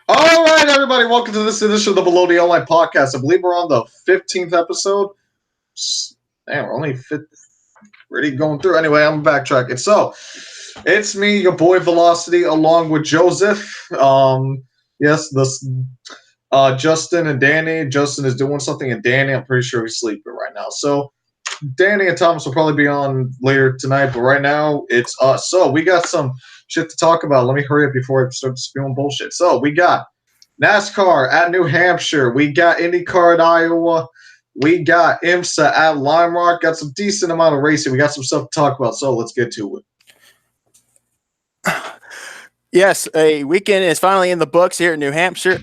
All right, everybody, welcome to this edition of the Below the Online podcast. I believe we're on the 15th episode. Man, we're only already going through. Anyway, I'm backtracking. So, it's me, your boy Velocity, along with Joseph. Yes, this Justin and Danny. Justin is doing something, and Danny, I'm pretty sure he's sleeping right now. So, Danny and Thomas will probably be on later tonight, but right now it's us. So, we got some shit to talk about. Let me hurry up before I start spewing bullshit. So, we got NASCAR at New Hampshire. We got IndyCar at Iowa. We got IMSA at Lime Rock. Got some decent amount of racing. We got some stuff to talk about, so let's get to it. Yes, a weekend is finally in the books here in New Hampshire.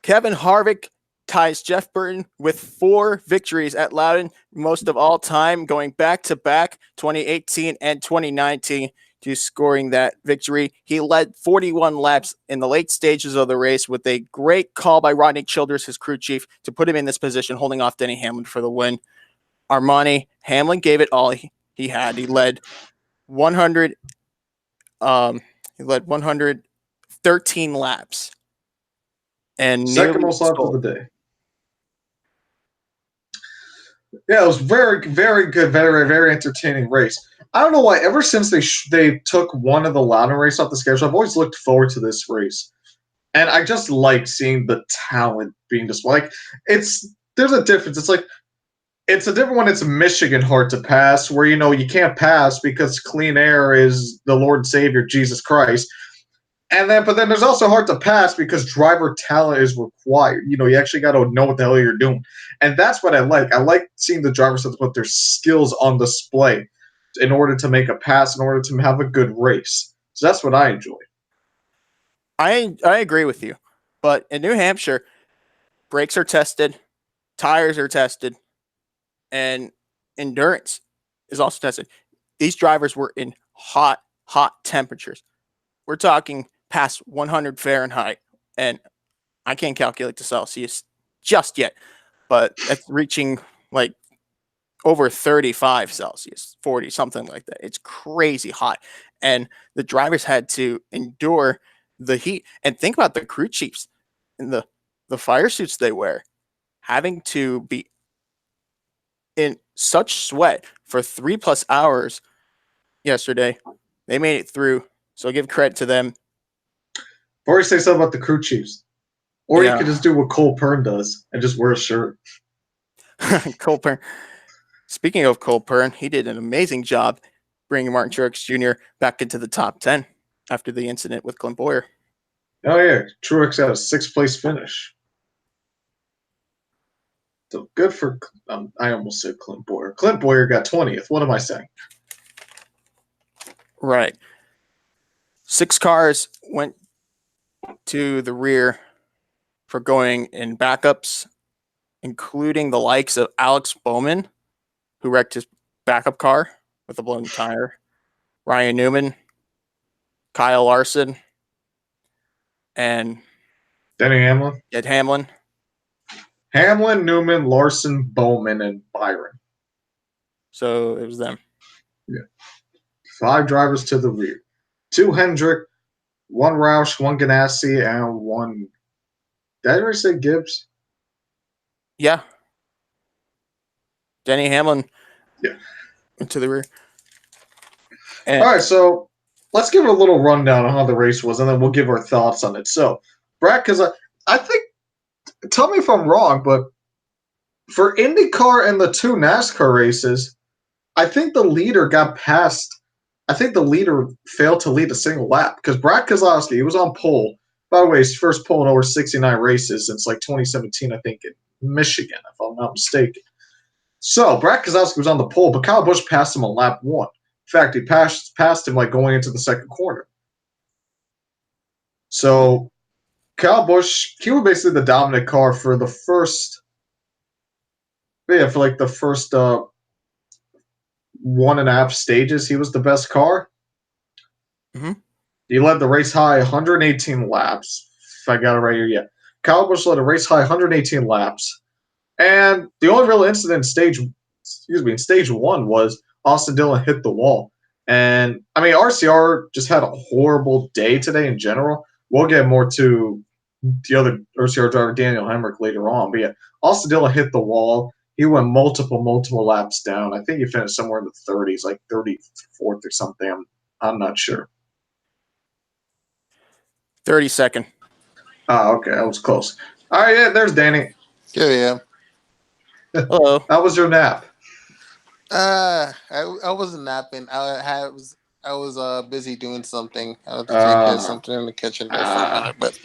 Kevin Harvick ties Jeff Burton with 4 victories at Loudon, most of all time, going back-to-back 2018 and 2019 to scoring that victory. He led 41 laps in the late stages of the race with a great call by Rodney Childers, his crew chief, to put him in this position, holding off Denny Hamlin for the win. Armani Hamlin gave it all he had. He led 113 laps. And second most laps of the day. Yeah, it was very, very good, very, very entertaining race. I don't know why. Ever since they took one of the Loudon race off the schedule, I've always looked forward to this race, and I just like seeing the talent being displayed. Like, there's a difference. It's a different when it's Michigan hard to pass, where you can't pass because clean air is the Lord and Savior Jesus Christ. But then there's also hard to pass because driver talent is required. You actually got to know what the hell you're doing. And that's what I like. I like seeing the drivers have to put their skills on display in order to make a pass, in order to have a good race. So that's what I enjoy. I agree with you. But in New Hampshire, brakes are tested, tires are tested, and endurance is also tested. These drivers were in hot temperatures. We're talking past 100 Fahrenheit, and I can't calculate the Celsius just yet, but that's reaching like over 35 Celsius, 40, something like that. It's crazy hot, and the drivers had to endure the heat. And think about the crew chiefs and the fire suits they wear, having to be in such sweat for 3+ hours yesterday. They made it through, so give credit to them. Or you say something about the crew chiefs. Or you could just do what Cole Pern does and just wear a shirt. Cole Pern. Speaking of Cole Pern, he did an amazing job bringing Martin Truex Jr. back into the top 10 after the incident with Clint Bowyer. Oh, yeah. Truex had a 6th place finish. So good for I almost said Clint Bowyer. Clint Bowyer got 20th. What am I saying? Right. 6 cars went to the rear for going in backups, including the likes of Alex Bowman, who wrecked his backup car with a blown tire, Ryan Newman, Kyle Larson, and Denny Hamlin. Ed Hamlin. Hamlin, Newman, Larson, Bowman, and Byron. So it was them. Yeah. 5 drivers to the rear. 2 Hendrick, 1 Roush, 1 Ganassi, and 1... Did I ever say Gibbs? Yeah. Denny Hamlin. Yeah. To the rear. And all right, so let's give it a little rundown on how the race was, and then we'll give our thoughts on it. So, Brad, because I think, tell me if I'm wrong, but for IndyCar and the 2 NASCAR races, I think the leader got past. I think the leader failed to lead a single lap because Brad Keselowski, he was on pole. By the way, his first pole in over 69 races since like 2017, I think, in Michigan, if I'm not mistaken. So Brad Keselowski was on the pole, but Kyle Busch passed him on lap 1. In fact, he passed him like going into the second corner. So Kyle Busch, he was basically the dominant car for the first, for like the first 1.5 stages. He was the best car. Mm-hmm. He led the race high 118 laps. If I got it right here, yeah. Kyle Busch led a race high 118 laps. And the only real incident in stage 1 was Austin Dillon hit the wall. And, I mean, RCR just had a horrible day today in general. We'll get more to the other RCR driver, Daniel Hemrick, later on. But yeah, Austin Dillon hit the wall. He went multiple laps down. I think he finished somewhere in the 30s, like 34th or something. I'm not sure. 32nd. Oh, okay. That was close. All right, yeah, there's Danny. Here I am. Hello. How was your nap? I wasn't napping. I was busy doing something. I had to take care of something in the kitchen there for a minute, but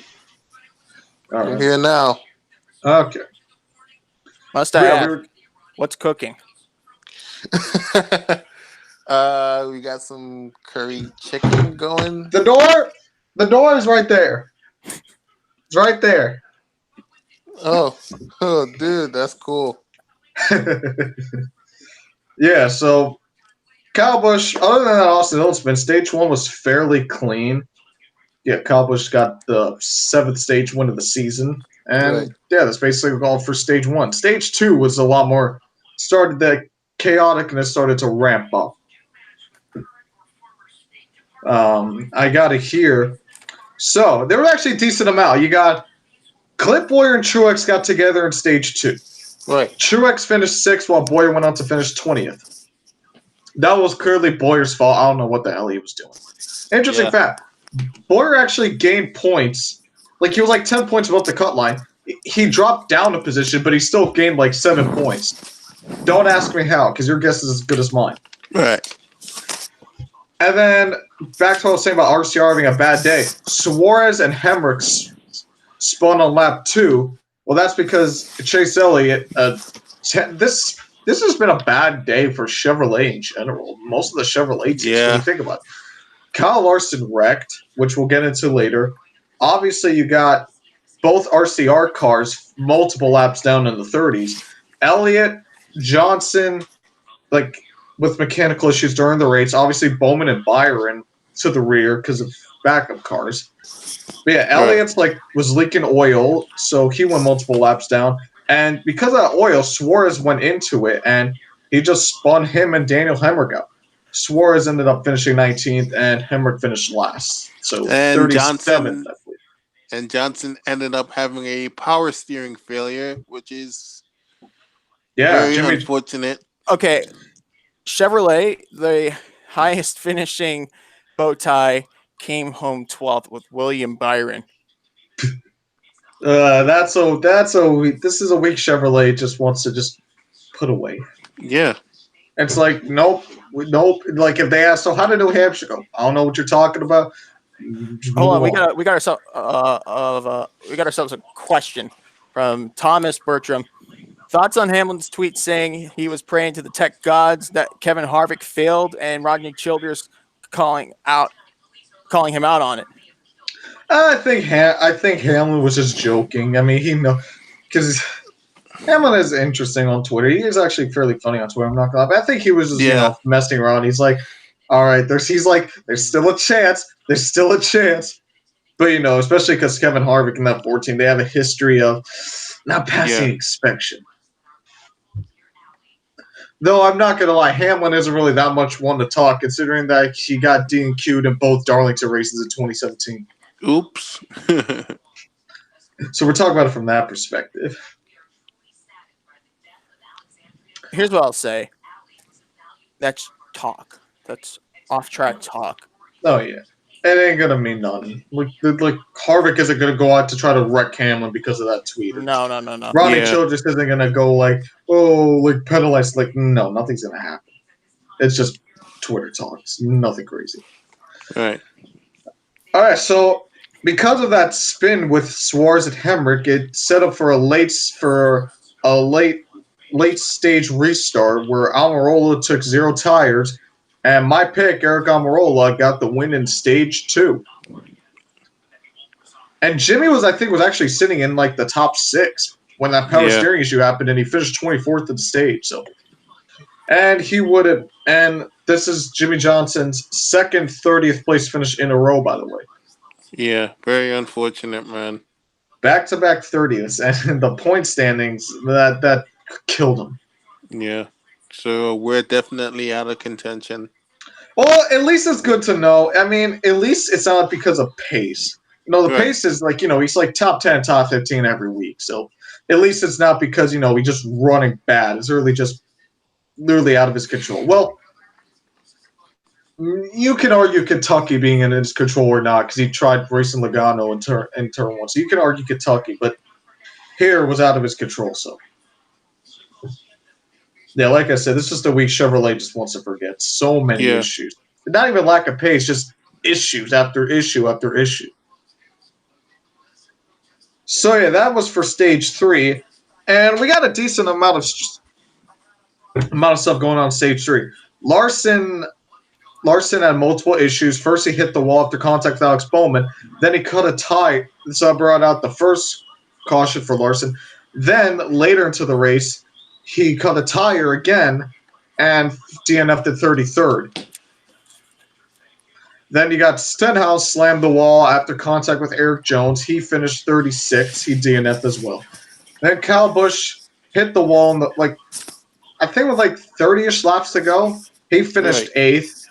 All I'm right. here now. Okay. Must I Yeah, ask, we were- what's cooking? We got some curry chicken going. the door is right there. It's right there. Oh, dude, that's cool. Yeah, so Kyle Busch, other than that Austin Dillon spin, stage 1 was fairly clean. Yeah, Kyle Busch got the 7th stage win of the season. And Right. yeah, that's basically all for stage 1. Stage 2 was a lot more, started that chaotic and it started to ramp up. I got it here. So there was actually a decent amount. You got Clint Boyer and Truex got together in stage 2. Right. Truex finished 6th while Boyer went on to finish 20th. That was clearly Boyer's fault. I don't know what the hell he was doing. Interesting fact. Boyer actually gained points. Like, he was like 10 points above the cut line. He dropped down a position, but he still gained like 7 points. Don't ask me how, because your guess is as good as mine. Right. And then, back to what I was saying about RCR having a bad day. Suarez and Hemrick spun on lap 2. Well, that's because Chase Elliott, this has been a bad day for Chevrolet in general. Most of the Chevrolet teams, when you think about it. Kyle Larson wrecked, which we'll get into later. Obviously, you got both RCR cars multiple laps down in the 30s. Elliott, Johnson, like with mechanical issues during the race. Obviously, Bowman and Byron to the rear because of backup cars. But yeah, Elliott's like was leaking oil, so he went multiple laps down. And because of that oil, Suarez went into it, and he just spun him and Daniel Hemrick out. Suarez ended up finishing 19th, and Hemrick finished last. So And 37th, I believe. And Johnson ended up having a power steering failure, which is very unfortunate. Okay, Chevrolet, the highest finishing bow tie, came home 12th with William Byron. This is a weak Chevrolet just wants to just put away. Yeah. It's like, nope. Like if they ask, so how did New Hampshire go? I don't know what you're talking about. Hold on, we got ourselves a question from Thomas Bertram. Thoughts on Hamlin's tweet saying he was praying to the tech gods that Kevin Harvick failed and Rodney Childers calling him out on it. I think Hamlin was just joking. I mean, because Hamlin is interesting on Twitter. He is actually fairly funny on Twitter. I'm not gonna lie. But I think he was just messing around. He's like, all right, there's still a chance. There's still a chance. But especially because Kevin Harvick and that 14, they have a history of not passing inspection. Though I'm not going to lie, Hamlin isn't really that much one to talk, considering that he got DNQ'd in both Darlington races in 2017. Oops. So we're talking about it from that perspective. Here's what I'll say. That's talk. That's off-track talk. Oh, yeah. It ain't going to mean nothing. Like Harvick isn't going to go out to try to wreck Hamlin because of that tweet. No. Rodney Childress isn't going to go penalize. No, nothing's going to happen. It's just Twitter talk. It's nothing crazy. All right, so because of that spin with Suarez and Hemrick, it set up for a late stage restart where Almirola took 0 tires. And my pick, Eric Almirola, got the win in stage 2. And Jimmy was actually sitting in the top 6 when that power steering issue happened, and he finished 24th at the stage. So, and this is Jimmy Johnson's second 30th place finish in a row, by the way. Yeah, very unfortunate, man. Back-to-back 30ths, and the point standings that killed him. Yeah. So we're definitely out of contention. Well, at least it's good to know. I mean, at least it's not because of pace. The Right. pace is like, he's like top 10, top 15 every week. So at least it's not because, he's just running bad. It's really just literally out of his control. Well, you can argue Kentucky being in his control or not because he tried racing Logano in turn one. So you can argue Kentucky, but here was out of his control. So, yeah, like I said, this is the week Chevrolet just wants to forget. So many issues. Not even lack of pace, just issues after issue after issue. So, yeah, that was for stage 3. And we got a decent amount of stuff going on stage 3. Larson had multiple issues. First, he hit the wall after contact with Alex Bowman. Then he cut a tie. So I brought out the first caution for Larson. Then, later into the race, he cut a tire again and DNF'd at 33rd. Then you got Stenhouse slammed the wall after contact with Eric Jones. He finished 36th. He DNF'd as well. Then Kyle Busch hit the wall, I think with 30-ish laps to go. He finished 8th.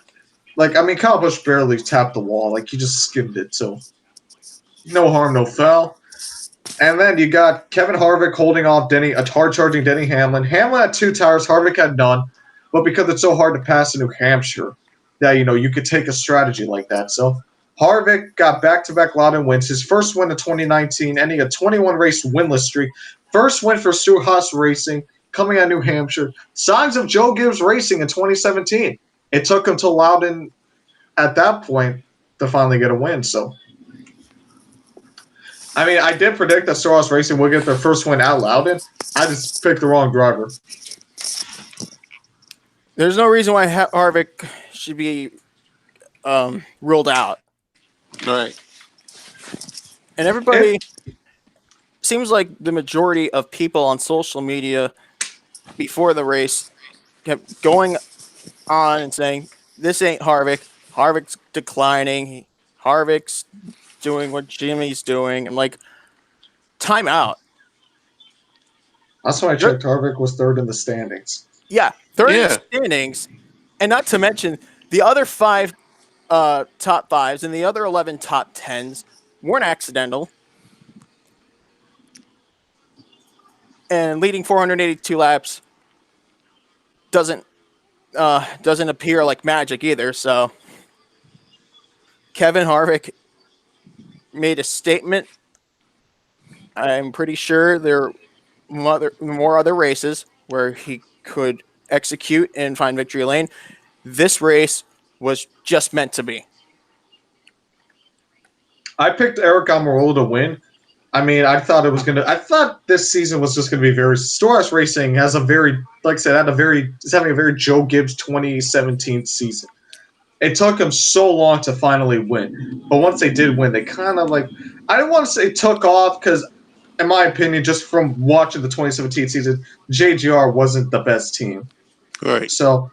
Kyle Busch barely tapped the wall. He just skimmed it. So, no harm, no foul. And then you got Kevin Harvick holding off hard-charging Denny Hamlin. Hamlin had 2 tires. Harvick had none. But because it's so hard to pass in New Hampshire, that, you could take a strategy like that. So, Harvick got back-to-back Loudon wins. His first win of 2019, ending a 21-race winless streak. First win for Stu Haas Racing, coming out of New Hampshire. Signs of Joe Gibbs Racing in 2017. It took him to Loudon at that point to finally get a win. So, I did predict that Stu Haas Racing would get their first win at Loudon. I just picked the wrong driver. There's no reason why Harvick should be ruled out. Right. And everybody seems like the majority of people on social media before the race kept going on and saying, this ain't Harvick. Harvick's declining. Harvick's doing what Jimmy's doing. I'm like, time out. That's why I checked. Harvick was 3rd in the standings. Yeah, 3rd in the standings. And not to mention, the other 5 top 5s and the other 11 top 10s weren't accidental. And leading 482 laps doesn't appear like magic either. So Kevin Harvick made a statement. I'm pretty sure there are more other races where he could execute and find victory lane. This race was just meant to be. I picked Eric Almirola to win. I thought this season was just going to be very. Stu Haas Racing has a very, like I said, is having a very Joe Gibbs 2017 season. It took them so long to finally win, but once they did win, they kind of I don't want to say took off because, in my opinion, just from watching the 2017 season, JGR wasn't the best team. Right. So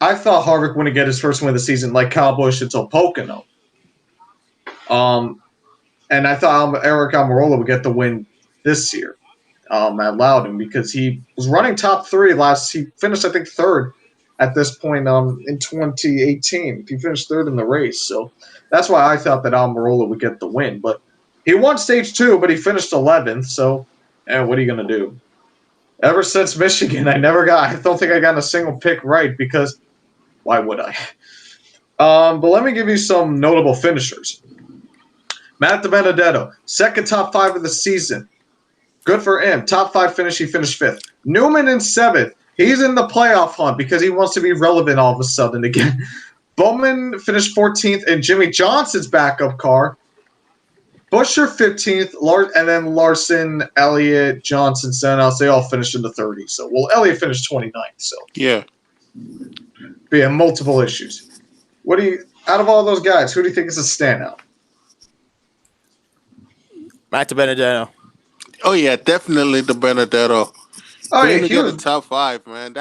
I thought Harvick wouldn't get his first win of the season like Kyle Busch until Pocono. And I thought Eric Almirola would get the win this year at Loudon because he was running top 3 last. He finished, I think, 3rd at this point in 2018. He finished 3rd in the race. So that's why I thought that Almirola would get the win. But he won stage 2, but he finished 11th. So, what are you going to do? Ever since Michigan, I don't think I got a single pick right because why would I? But let me give you some notable finishers. Matt DiBenedetto, 2nd top 5 of the season. Good for him. Top 5 finish, he finished 5th. Newman in 7th. He's in the playoff hunt because he wants to be relevant all of a sudden again. Bowman finished 14th in Jimmy Johnson's backup car. Buescher 15th, and then Larson, Elliott, Johnson, Stenhouse, they all finished in the 30s. So, Elliott finished 29th. So, yeah. But yeah, multiple issues. Out of all those guys, who do you think is a standout? Matt DiBenedetto. Oh yeah, definitely DiBenedetto. Oh yeah, he was top 5, man.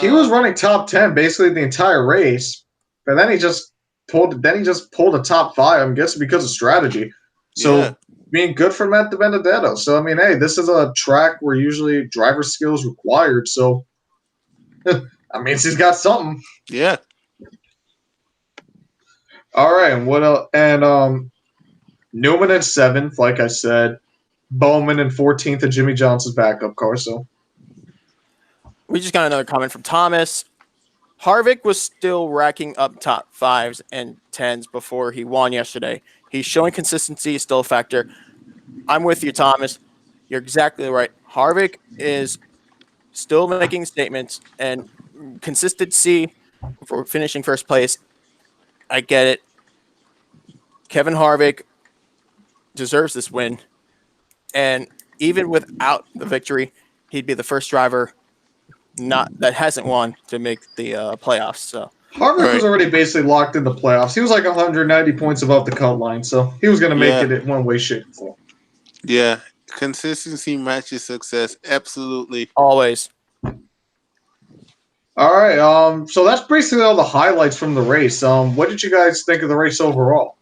He was running top 10 basically the entire race, but then he just pulled a top 5. I'm guessing because of strategy. So being good for Matt DiBenedetto. So hey, this is a track where usually driver skill is required. So he's got something. Yeah. All right, and what else? And Newman in 7th, like I said. Bowman in 14th, and Jimmy Johnson's backup car. So We just got another comment from Thomas. Harvick was still racking up top 5s and 10s before he won yesterday. He's showing consistency is still a factor. I'm with you, Thomas. You're exactly right. Harvick is still making statements, and consistency for finishing first place. I get it. Kevin Harvick deserves this win. And even without the victory, he'd be the first driver that hasn't won to make the playoffs. So Harvick was already basically locked in the playoffs. He was like 190 points above the cut line, so he was going to make it in one way, shape, or form. Yeah, consistency matches success. Absolutely. Always. All right. So that's basically all the highlights from the race. What did you guys think of the race overall?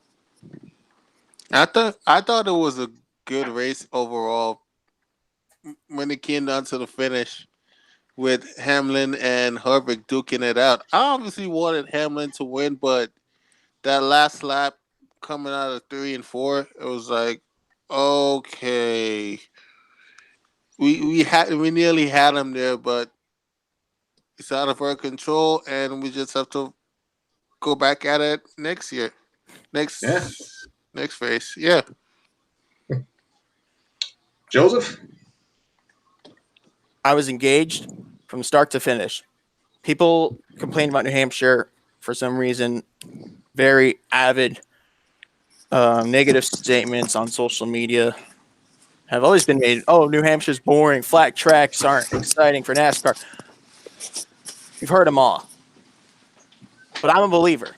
I thought it was a good race overall. When it came down to the finish, with Hamlin and Harvick duking it out, I obviously wanted Hamlin to win, but that last lap coming out of 3 and 4, it was like, okay, we nearly had him there, but it's out of our control, and we just have to go back at it next year, next race. Yeah. Joseph? I was engaged from start to finish. People complained about New Hampshire for some reason. Very avid negative statements on social media have always been made. Oh, New Hampshire's boring. Flat tracks aren't exciting for NASCAR. You've heard them all. But I'm a believer.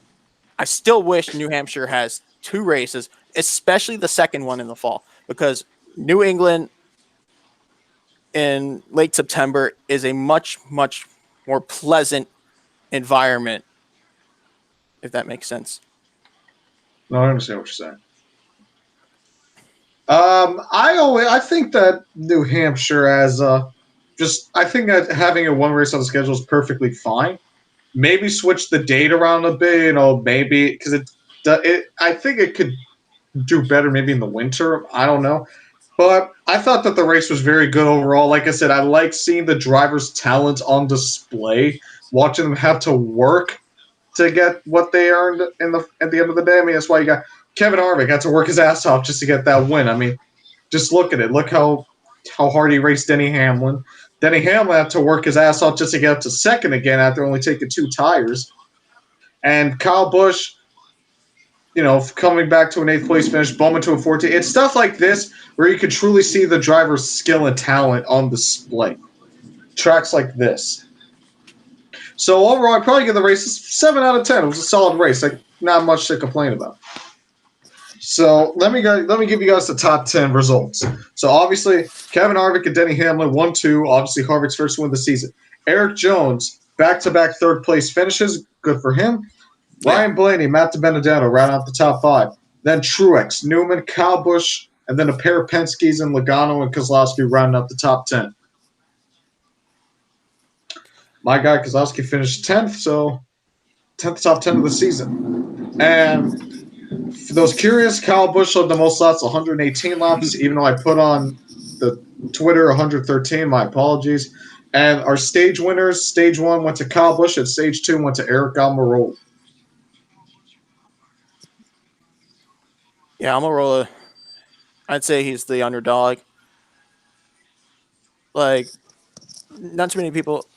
I still wish New Hampshire has 2 races, especially the second one in the fall, because New England in late September is a much, much more pleasant environment, if that makes sense. No, I understand what you're saying. I think that New Hampshire I think that having a one race on the schedule is perfectly fine. Maybe switch the date around a bit, maybe because I think it could do better maybe in the winter. I don't know. But I thought that the race was very good overall. Like I said, I like seeing the drivers' talent on display, watching them have to work to get what they earned at the end of the day. I mean, that's why you got Kevin Harvick had to work his ass off just to get that win. I mean, just look at it. Look how hard he raced Denny Hamlin. Denny Hamlin had to work his ass off just to get up to second again after only taking 2 tires. And Kyle Busch, coming back to an 8th place finish, Bowman to a 14th. It's stuff like this where you can truly see the driver's skill and talent on display. Tracks like this. So overall, I'd probably give the race a 7 out of 10. It was a solid race. Like, not much to complain about. So let me give you guys the top 10 results. So obviously, Kevin Harvick and Denny Hamlin 1-2. Obviously, Harvick's first win of the season. Erik Jones, back-to-back 3rd place finishes. Good for him. Ryan Blaney, Matt DiBenedetto round out the top 5. Then Truex, Newman, Kyle Busch, and then a pair of Penske's and Logano and Keselowski rounding up the top 10. My guy Keselowski finished 10th, so 10th top 10 of the season. And for those curious, Kyle Busch led the most laps, 118 laps, even though I put on the Twitter 113. My apologies. And our stage winners, stage 1 went to Kyle Busch, and stage 2 went to Aric Almirola. Yeah, Almirola, I'd say he's the underdog. Like, not too many people.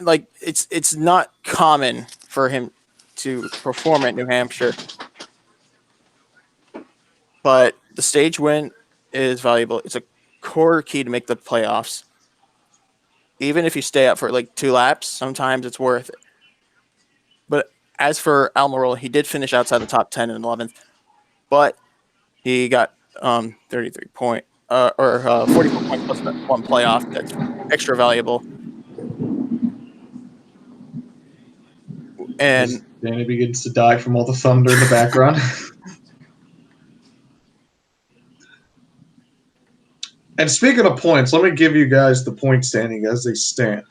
Like, it's not common for him to perform at New Hampshire. But the stage win is valuable. It's a core key to make the playoffs. Even if you stay up for like 2 laps, sometimes it's worth it. But as for Almirola, he did finish outside the top 10 and 11th, but he got 44 points plus 1 playoff. That's extra valuable. And Danny begins to die from all the thunder in the background. And speaking of points, let me give you guys the point standing as they stand.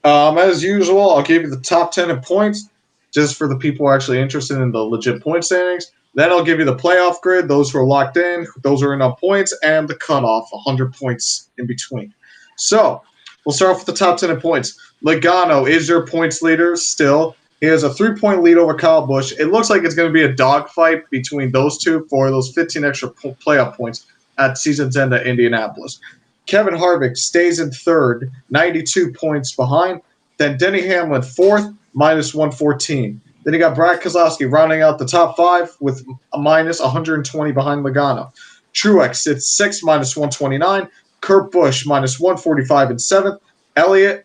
As usual, I'll give you the top 10 in points, just for the people actually interested in the legit point standings. Then I'll give you the playoff grid, those who are locked in, those who are in on points, and the cutoff, 100 points in between. So we'll start off with the top 10 in points. Logano is your points leader still. He has a 3-point lead over Kyle Busch. It looks like it's going to be a dogfight between those two for those 15 extra playoff points at season's end at Indianapolis. Kevin Harvick stays in third, 92 points behind. Then Denny Hamlin, fourth, minus 114. Then you got Brad Keselowski rounding out the top 5 with a minus 120 behind Logano. Truex sits sixth, minus 129. Kurt Busch, minus 145 in seventh. Elliott,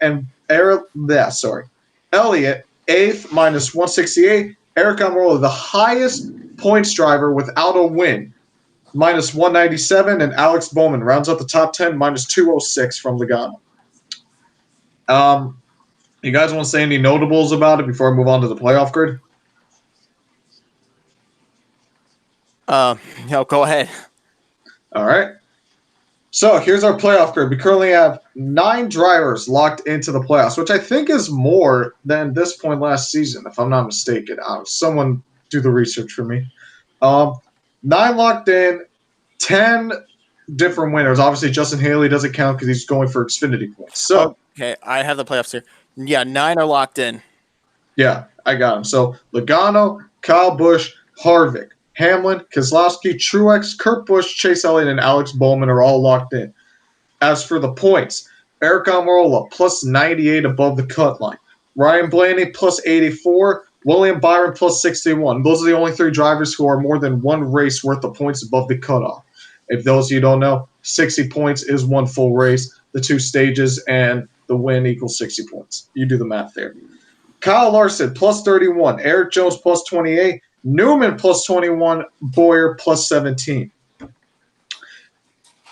eighth, minus 168. Eric Almirola, the highest points driver without a win, minus 197. And Alex Bowman rounds out the top 10, minus 206 from Logano. You guys want to say any notables about it before I move on to the playoff grid? Go ahead. All right. So here's our playoff grid. We currently have 9 drivers locked into the playoffs, which I think is more than this point last season, if I'm not mistaken. Someone do the research for me. 9 locked in, 10 different winners. Obviously, Justin Haley doesn't count because he's going for Xfinity points. So okay, I have the playoffs here. Yeah, 9 are locked in. yeah, I got him. So Logano, Kyle Busch, Harvick, Hamlin, Keselowski, Truex, Kurt Busch, Chase Elliott, and Alex Bowman are all locked in. As for the points, Eric Almirola, plus 98 above the cut line. Ryan Blaney, plus 84. William Byron, plus 61. Those are the only 3 drivers who are more than 1 race worth of points above the cutoff. If those of you don't know, 60 points is 1 full race, the 2 stages, and the win equals 60 points. You do the math there. Kyle Larson, plus 31. Eric Jones, plus 28. Newman, plus 21. Bowyer, plus 17.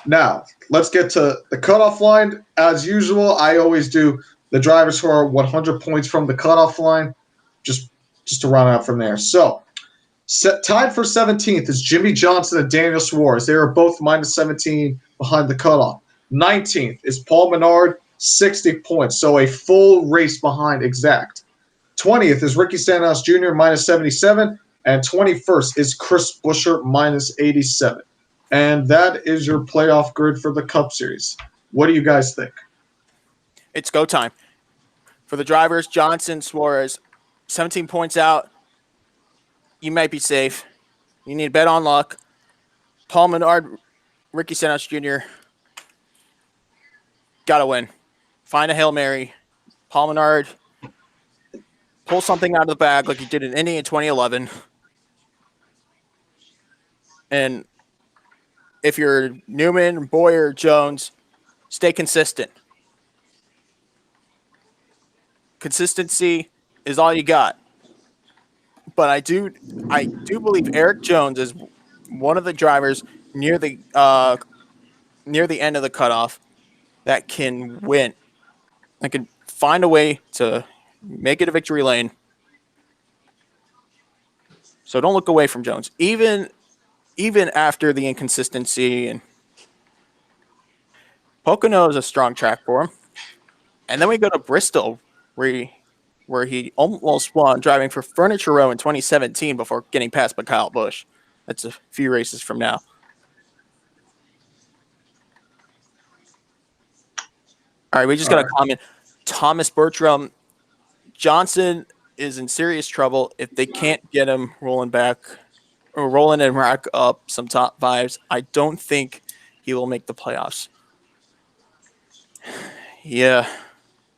Now, let's get to the cutoff line. As usual, I always do the drivers who are 100 points from the cutoff line, just to round out from there. So, tied for 17th is Jimmy Johnson and Daniel Suarez. They are both minus 17 behind the cutoff. 19th is Paul Menard, 60 points, so a full race behind exact. 20th is Ricky Stenhouse Jr., minus 77, and 21st is Chris Buescher, minus 87. And that is your playoff grid for the Cup Series. What do you guys think? It's go time. For the drivers, Johnson, Suarez, 17 points out. You might be safe. You need to bet on luck. Paul Menard, Ricky Stenhouse Jr., got to win. Find a Hail Mary. Paul Menard, pull something out of the bag like he did in Indy in 2011. And if you're Newman, Bowyer, Jones, stay consistent. Consistency is all you got. But I do believe Eric Jones is one of the drivers near the end of the cutoff that can win. I can find a way to make it a victory lane. So don't look away from Jones, even after the inconsistency. And Pocono is a strong track for him. And then we go to Bristol, where he almost won driving for Furniture Row in 2017 before getting passed by Kyle Busch. That's a few races from now. All right, we just got a comment. Thomas Bertram, Johnson is in serious trouble if they can't get him rolling and rack up some top 5s. I don't think he will make the playoffs. Yeah.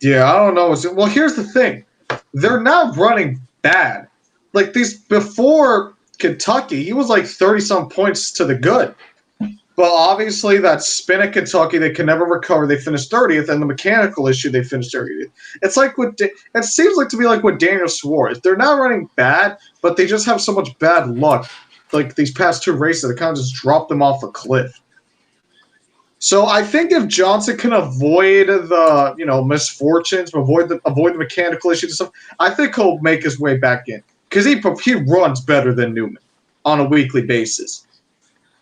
Yeah, I don't know. Well, here's the thing. They're now running bad. Like these before Kentucky, he was like 30-some points to the good. But obviously that spin at Kentucky, they can never recover. They finished 30th, and the mechanical issue, they finished 30th. It's like it seems like to be like what Daniel Suarez. They're not running bad, but they just have so much bad luck. Like these past 2 races, it kind of just dropped them off a cliff. So I think if Johnson can avoid the misfortunes, avoid the mechanical issues and stuff, I think he'll make his way back in because he runs better than Newman on a weekly basis.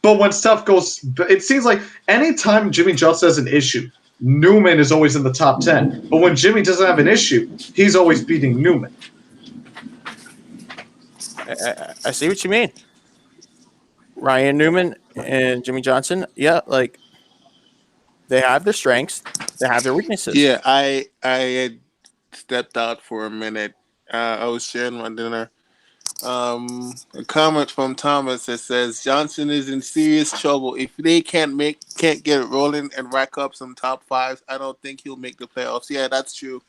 But when stuff goes, it seems like anytime Jimmy Johnson has an issue, Newman is always in the top 10. But when Jimmy doesn't have an issue, he's always beating Newman. I see what you mean. Ryan Newman and Jimmy Johnson, yeah, like they have their strengths, they have their weaknesses. Yeah, I had stepped out for a minute. I was sharing my dinner. A comment from Thomas that says Johnson is in serious trouble. If they can't get it rolling and rack up some top fives, I don't think he'll make the playoffs. Yeah, that's true.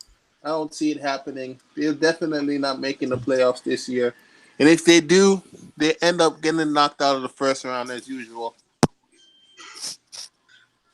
I don't see it happening. They're definitely not making the playoffs this year. And if they do, they end up getting knocked out of the first round as usual.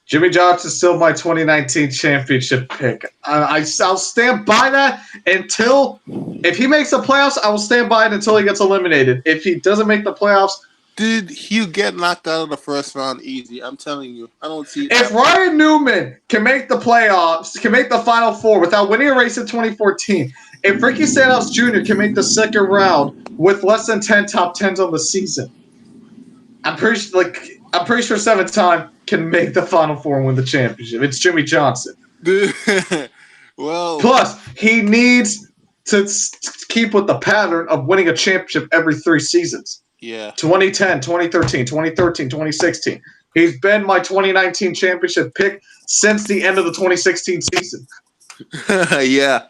Jimmy Johnson's still my 2019 championship pick. I'll stand by that until if he makes the playoffs, I will stand by it until he gets eliminated. If he doesn't make the playoffs, dude, he'll get knocked out of the first round easy. I'm telling you. I don't see. If Ryan Newman can make the playoffs, can make the Final Four without winning a race in 2014, if Ricky Stenhouse Jr. can make the second round with less than 10 top 10s on the season, I'm pretty sure 7-time can make the Final Four and win the championship. It's Jimmy Johnson. Well, plus he needs to keep with the pattern of winning a championship every 3 seasons. Yeah. 2010, 2013, 2013, 2016. He's been my 2019 championship pick since the end of the 2016 season. Yeah.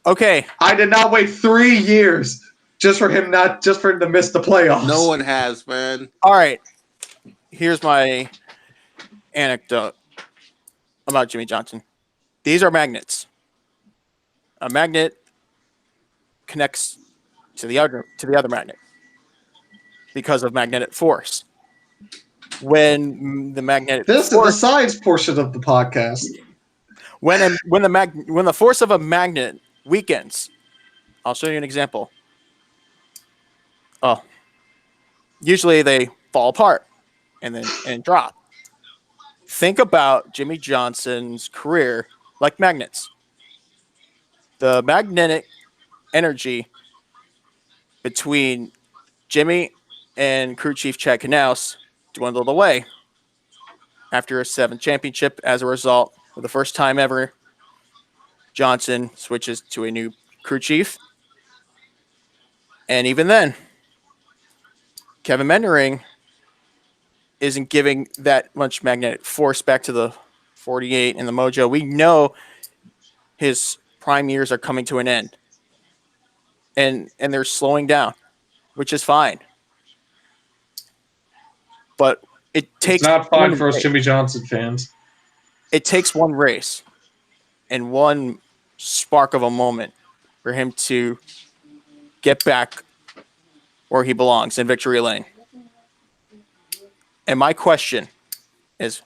Okay. I did not wait 3 years just for him to miss the playoffs. No one has, man. All right. Here's my anecdote about Jimmy Johnson. These are magnets. A magnet connects to the other magnet because of magnetic force. When the magnetic this force, is the science portion of the podcast. When the force of a magnet weakens, I'll show you an example. Oh, usually they fall apart and drop. Think about Jimmy Johnson's career like magnets. The magnetic energy between Jimmy and crew chief Chad Knaus dwindled away after a 7th championship. As a result, for the first time ever, Johnson switches to a new crew chief. And even then, Kevin Meendering isn't giving that much magnetic force back to the 48 and the Mojo. We know his prime years are coming to an end. And they're slowing down, which is fine. But it takes... It's not fine for us Jimmy Johnson fans. It takes one race and one spark of a moment for him to get back where he belongs in victory lane. And my question is,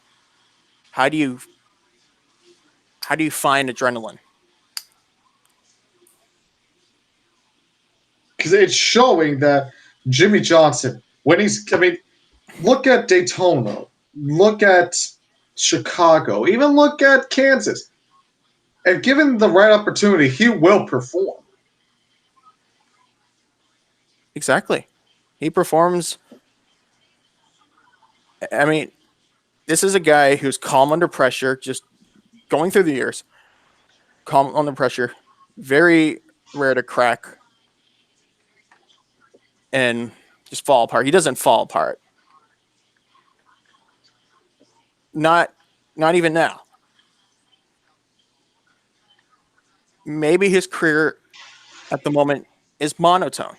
how do you find adrenaline? Because it's showing that Jimmy Johnson, look at Daytona, look at Chicago, even look at Kansas. And given the right opportunity, he will perform. Exactly. He performs. I mean, this is a guy who's calm under pressure, just going through the years. Calm under pressure. Very rare to crack and just fall apart. He doesn't fall apart. Not even now. Maybe his career at the moment is monotone.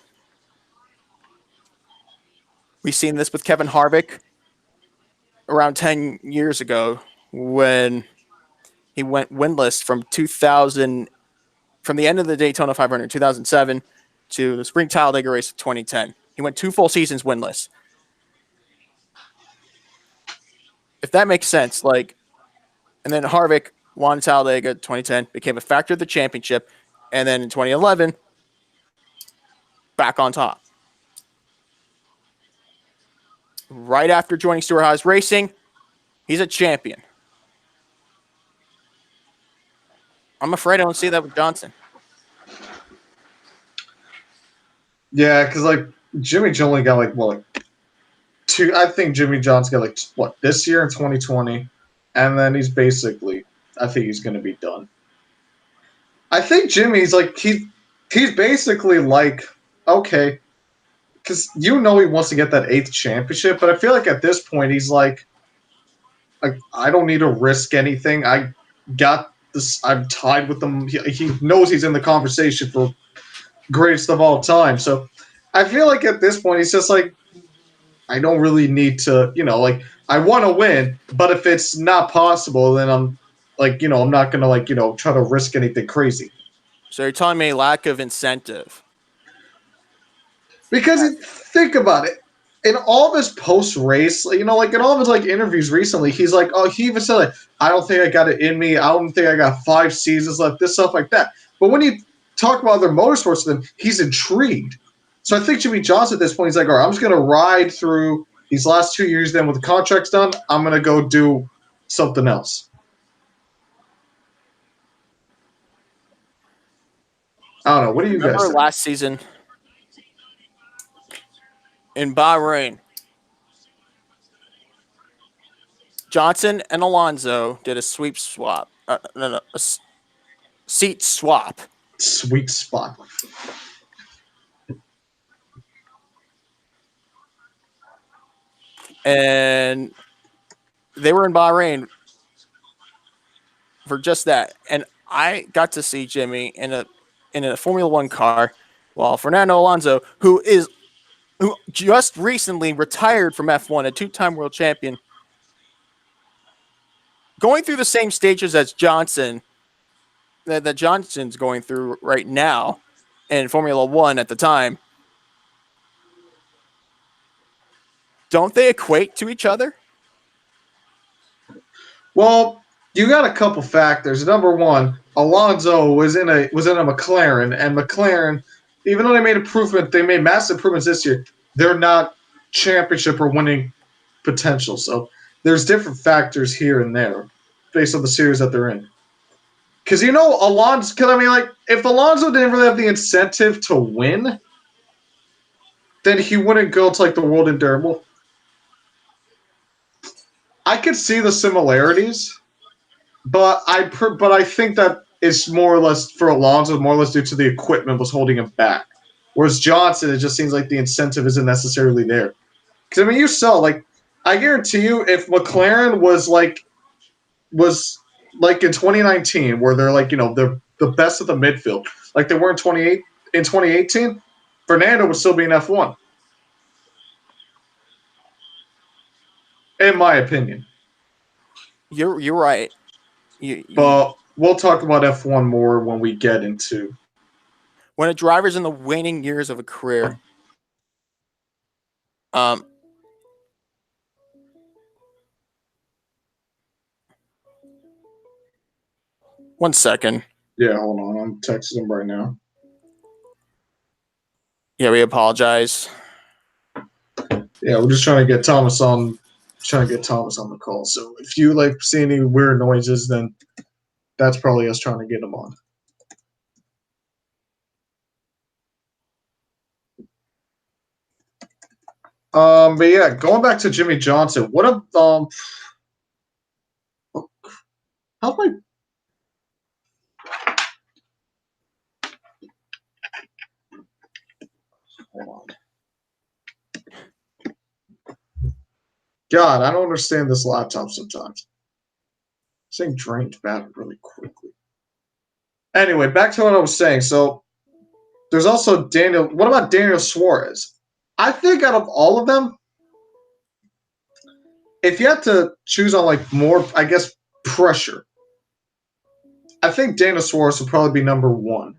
We've seen this with Kevin Harvick around 10 years ago when he went winless from the end of the Daytona 500 2007 to the Spring Talladega race of 2010. He went 2 full seasons winless. If that makes sense, and then Harvick won Talladega 2010, became a factor of the championship, and then in 2011, back on top. Right after joining Stewart Haas Racing, he's a champion. I'm afraid I don't see that with Johnson. Yeah, because Jimmy only got 2. I think Jimmy Johnson got this year in 2020, and then he's basically. I think he's going to be done. I think Jimmy's he's basically okay. because he wants to get that 8th championship, but I feel like at this point he's like I don't need to risk anything. I got this. I'm tied with him. He knows he's in the conversation for greatest of all time. So I feel like at this point he's just like, I don't really need to, like I want to win, but if it's not possible, then I'm like, I'm not gonna like, try to risk anything crazy. So you're telling me lack of incentive? Because think about it. In all of his post-race, like in all of his like interviews recently, he's like, oh, he even said like, I don't think I got it in me. I don't think I got 5 seasons left. This stuff like that. But when you talk about other motorsports, then he's intrigued. So I think Jimmie Johnson at this point, he's like, all right, I'm just gonna ride through these last 2 years. Then with the contracts done, I'm gonna go do something else. I don't know. What do you guys think? Last season in Bahrain, Johnson and Alonso did a sweep swap. A seat swap. Sweet spot. And they were in Bahrain for just that. And I got to see Jimmy in a Formula One car, while Fernando Alonso, who just recently retired from F1, a 2-time world champion, going through the same stages as Johnson, that Johnson's going through right now in Formula One at the time. Don't they equate to each other? Well, you got a couple factors. Number one, Alonso was in a McLaren, and McLaren, even though they made massive improvements this year, they're not championship or winning potential. So there's different factors here and there based on the series that they're in. Because Alonso, if Alonso didn't really have the incentive to win, then he wouldn't go to like the World Endurable. I could see the similarities, but I think that it's more or less for Alonso, more or less due to the equipment was holding him back. Whereas Johnson, it just seems like the incentive isn't necessarily there. Because you saw, I guarantee you, if McLaren was like in 2019, where they're they're the best of the midfield, like they were in 2018, Fernando would still be in F1. In my opinion. You're right. But we'll talk about F1 more when we get into when a driver's in the waning years of a career. One second. Yeah, hold on. I'm texting him right now. Yeah, we apologize. Yeah, we're just trying to get Thomas on. Trying to get Thomas on the call. So if you see any weird noises, then that's probably us trying to get him on. But yeah, going back to Jimmie Johnson, what a how do I? Hold on. God, I don't understand this laptop sometimes. This thing drains battery really quickly. Anyway, back to what I was saying. So there's also Daniel. What about Daniel Suarez? I think out of all of them, if you had to choose on more, I guess, pressure, I think Daniel Suarez would probably be number 1.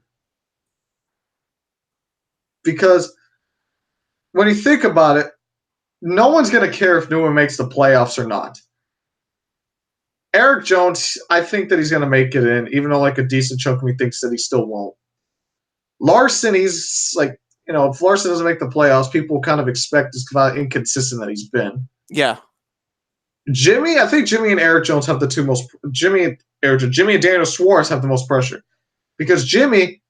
Because when you think about it, no one's going to care if Newman makes the playoffs or not. Eric Jones, I think that he's going to make it in, even though a decent chunk of me thinks that he still won't. Larson, he's if Larson doesn't make the playoffs, people kind of expect just how inconsistent that he's been. Yeah. Jimmy, I think Jimmy and Eric Jones have the two most. Jimmy and Daniel Suarez have the most pressure, because Jimmy,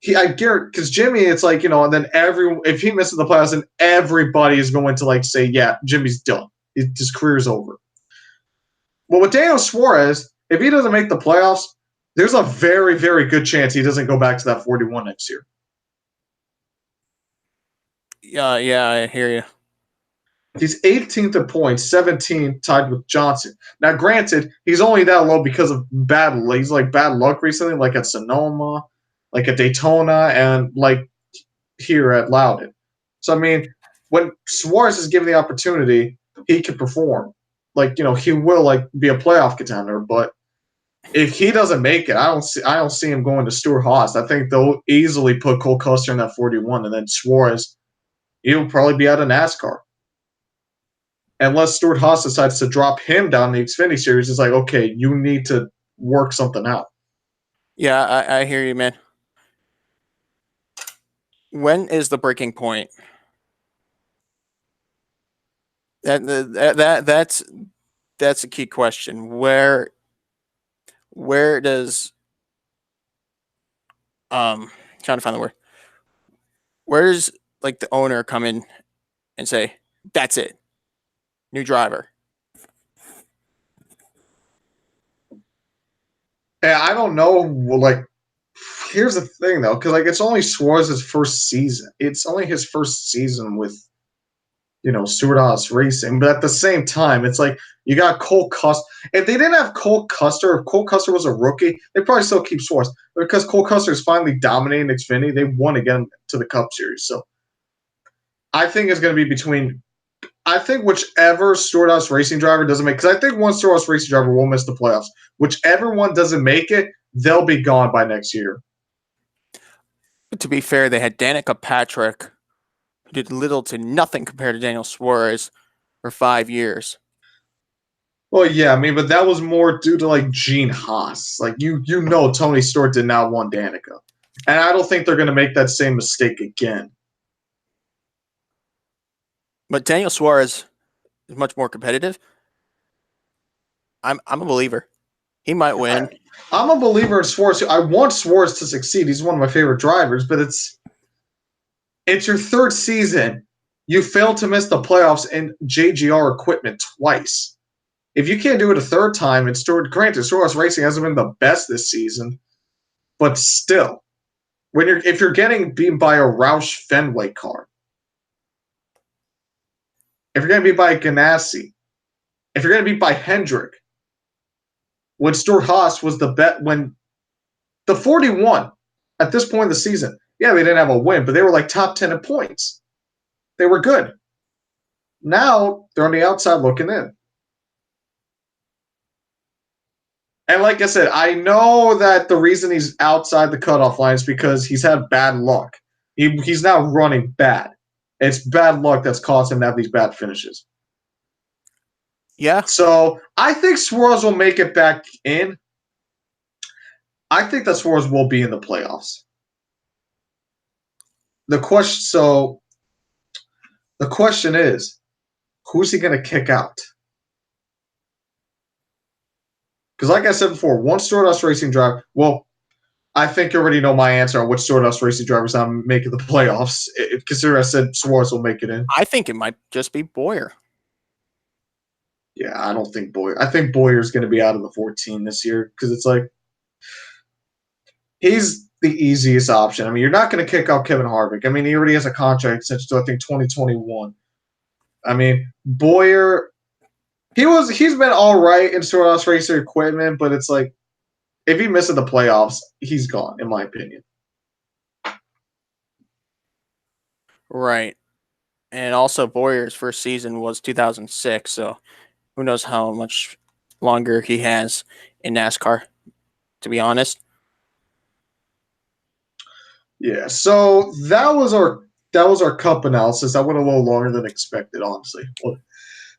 because Jimmy, it's and then if he misses the playoffs, then everybody is going to say, yeah, Jimmy's done. His career's over. Well, with Daniel Suarez, if he doesn't make the playoffs, there's a very, very good chance he doesn't go back to that 41 next year. Yeah, I hear you. He's 18th in points, 17 tied with Johnson. Now, granted, he's only that low because of bad. He's like bad luck recently, like at Sonoma, like at Daytona, and like here at Loudon. So I mean, when Suarez is given the opportunity, he can perform. Like he will like be a playoff contender. But if he doesn't make it, I don't see him going to Stewart-Haas. I think they'll easily put Cole Custer in that 41, and then Suarez, he'll probably be out of NASCAR. Unless Stewart-Haas decides to drop him down the Xfinity Series, it's like, okay, you need to work something out. Yeah, I hear you, man. When is the breaking point? That's a key question. Where does trying to find the word. Where does like the owner come in and say, that's it, new driver? And I don't know. Like, here's the thing though, because like it's only Suarez's first season. It's only his first season with Stewart-Haas Racing. But at the same time, it's like you got Cole Custer. If they didn't have Cole Custer, if Cole Custer was a rookie, they'd probably still keep Suarez. But because Cole Custer is finally dominating Xfinity, they won again to the Cup Series. So I think it's going to be between. I think whichever Stewart-Haas Racing driver doesn't make, because I think one Stewart-Haas Racing driver will miss the playoffs. Whichever one doesn't make it, they'll be gone by next year. But to be fair, they had Danica Patrick, who did little to nothing compared to Daniel Suarez for 5 years. Well, yeah, I mean, but that was more due to like Gene Haas. Like Tony Stewart did not want Danica, and I don't think they're going to make that same mistake again. But Daniel Suarez is much more competitive. I'm a believer. He might win. I'm a believer in Suarez. I want Suarez to succeed. He's one of my favorite drivers, but it's your third season. You failed to miss the playoffs in JGR equipment twice. If you can't do it a third time, and granted, Stewart-Haas Racing hasn't been the best this season, but still, if you're getting beaten by a Roush Fenway car, if you're going to be by Ganassi, if you're going to be by Hendrick, when Stewart-Haas was the bet, when the 41 at this point in the season, yeah, they didn't have a win, but they were like top 10 in points. They were good. Now they're on the outside looking in. And like I said, I know that the reason he's outside the cutoff line is because he's had bad luck. He's now running bad. It's bad luck that's caused him to have these bad finishes. Yeah. So I think Suarez will make it back in. I think that Suarez will be in the playoffs. The question is, who's he going to kick out? Because like I said before, one Stewart-Haas Racing driver, well, I think you already know my answer on which Stewart-Haas Racing drivers I'm making the playoffs. Consider I said Suarez will make it in. I think it might just be Bowyer. Yeah, I don't think Bowyer. I think Bowyer's going to be out of the 14 this year because it's like he's the easiest option. I mean, you're not going to kick out Kevin Harvick. I mean, he already has a contract since I think 2021. I mean, Bowyer, he's been all right in Stewart-Haas Racing equipment, but it's like if he misses the playoffs, he's gone, in my opinion. Right. And also Bowyer's first season was 2006, so who knows how much longer he has in NASCAR, to be honest. Yeah, so that was our cup analysis. That went a little longer than expected, honestly.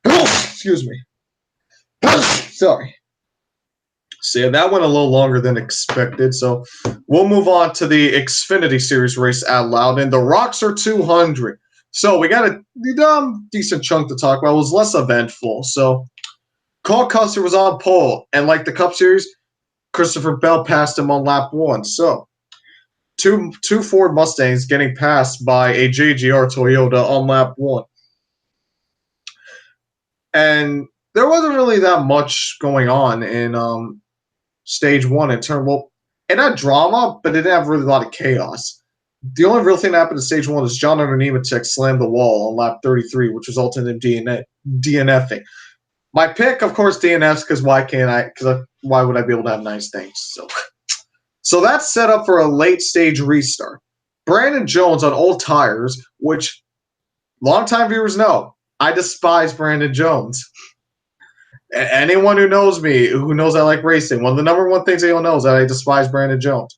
Excuse me. Sorry. So yeah, that went a little longer than expected. So we'll move on to the Xfinity Series race at Loudon. The Rockstar 200. So we got a decent chunk to talk about. It was less eventful. So Cole Custer was on pole, and like the Cup Series, Christopher Bell passed him on lap 1. So two Ford Mustangs getting passed by a JGR Toyota on lap 1. And there wasn't really that much going on in stage 1 in turn. Well, it had drama, but it didn't have really a lot of chaos. The only real thing that happened in stage 1 is John Hunter Nemechek slammed the wall on lap 33, which resulted in DNFing. My pick, of course, DNFs, because why can't I? Because why would I be able to have nice things? So that's set up for a late stage restart. Brandon Jones on old tires, which longtime viewers know, I despise Brandon Jones. Anyone who knows me, who knows I like racing, one of the number one things they all know is that I despise Brandon Jones.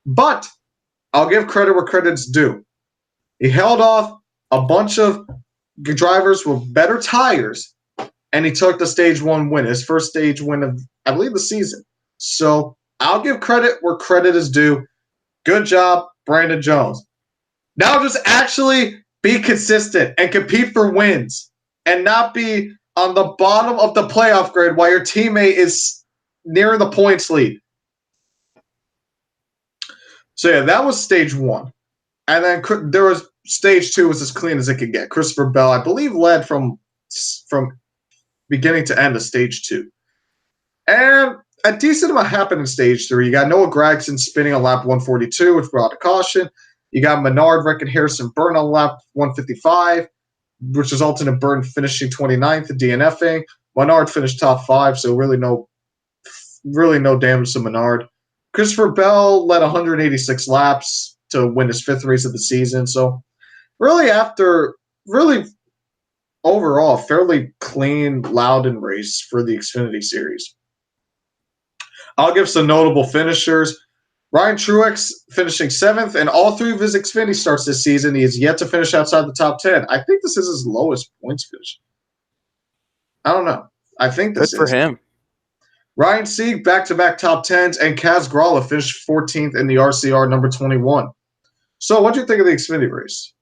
But I'll give credit where credit's due. He held off a bunch of drivers with better tires, and he took the stage 1 win, his first stage win of, I believe, the season. So I'll give credit where credit is due. Good job, Brandon Jones. Now just actually be consistent and compete for wins and not be on the bottom of the playoff grid while your teammate is near the points lead. So yeah, that was stage 1. And then there was stage 2 was as clean as it could get. Christopher Bell, I believe, led from beginning to end of stage 2. And a decent amount happened in stage 3. You got Noah Gragson spinning on lap 142, which brought a caution. You got Menard wrecking Harrison Burton on lap 155, which resulted in Burton finishing 29th and DNFing. Menard finished top 5, so really no damage to Menard. Christopher Bell led 186 laps to win his 5th race of the season. So really overall, fairly clean, Loudon race for the Xfinity Series. I'll give some notable finishers. Ryan Truex finishing 7th, and all 3 of his Xfinity starts this season, he has yet to finish outside the top 10. I think this is his lowest points finish. I don't know. I think this Good for him. Ryan Sieg, back-to-back top 10s, and Kaz Grala finished 14th in the RCR number 21. So what do you think of the Xfinity race?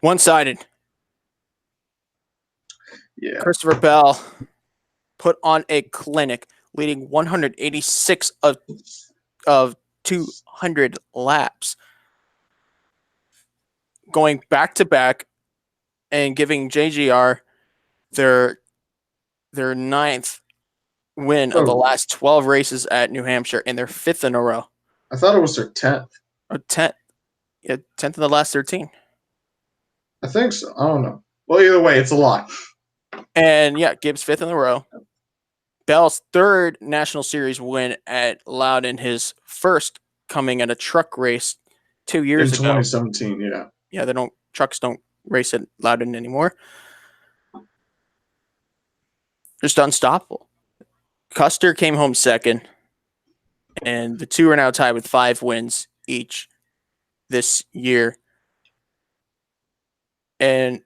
One-sided. Yeah. Christopher Bell put on a clinic, leading 186 of 200 laps, going back-to-back and giving JGR their 9th win of the last 12 races at New Hampshire and their 5th in a row. I thought it was their 10th. Or 10th. Yeah, 10th in the last 13. I think so. I don't know. Well, either way, it's a lot. And yeah, Gibbs 5th in a row. Bell's 3rd National Series win at Loudon, his first coming at a truck race 2 years ago. In 2017, yeah. Yeah, trucks don't race at Loudon anymore. Just unstoppable. Custer came home 2nd, and the 2 are now tied with 5 wins each this year. And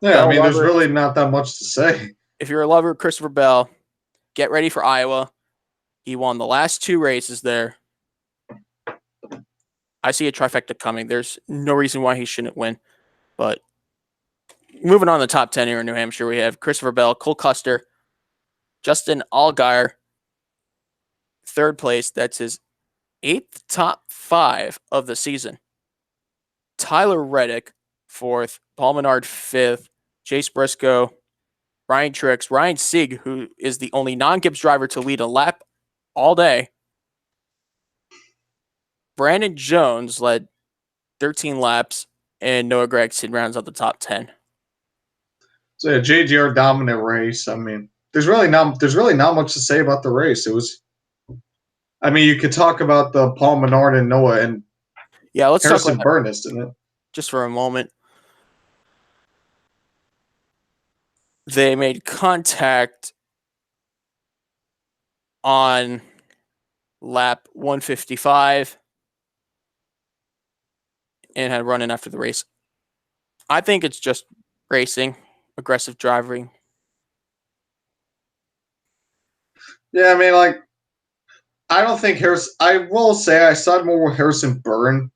yeah, I mean, there's really not that much to say. If you're a lover of Christopher Bell, get ready for Iowa. He won the last 2 races there. I see a trifecta coming. There's no reason why he shouldn't win. But moving on to the top 10 here in New Hampshire, we have Christopher Bell, Cole Custer, Justin Allgaier, 3rd place. That's his 8th top 5 of the season. Tyler Reddick, 4th. Paul Menard, 5th. Chase Briscoe, Ryan Truex, Ryan Sieg, who is the only non-Gibbs driver to lead a lap all day. Brandon Jones led 13 laps, and Noah Gragson rounds out the top 10. So yeah, JGR dominant race. I mean, there's really not much to say about the race. It was, I mean, you could talk about the Paul Menard and Noah and let's Harrison talk about Burton, isn't it? Just for a moment. They made contact on lap 155 and had run in after the race. I think it's just racing, aggressive driving. Yeah, I mean, I don't think I will say I side more with Harrison Burton.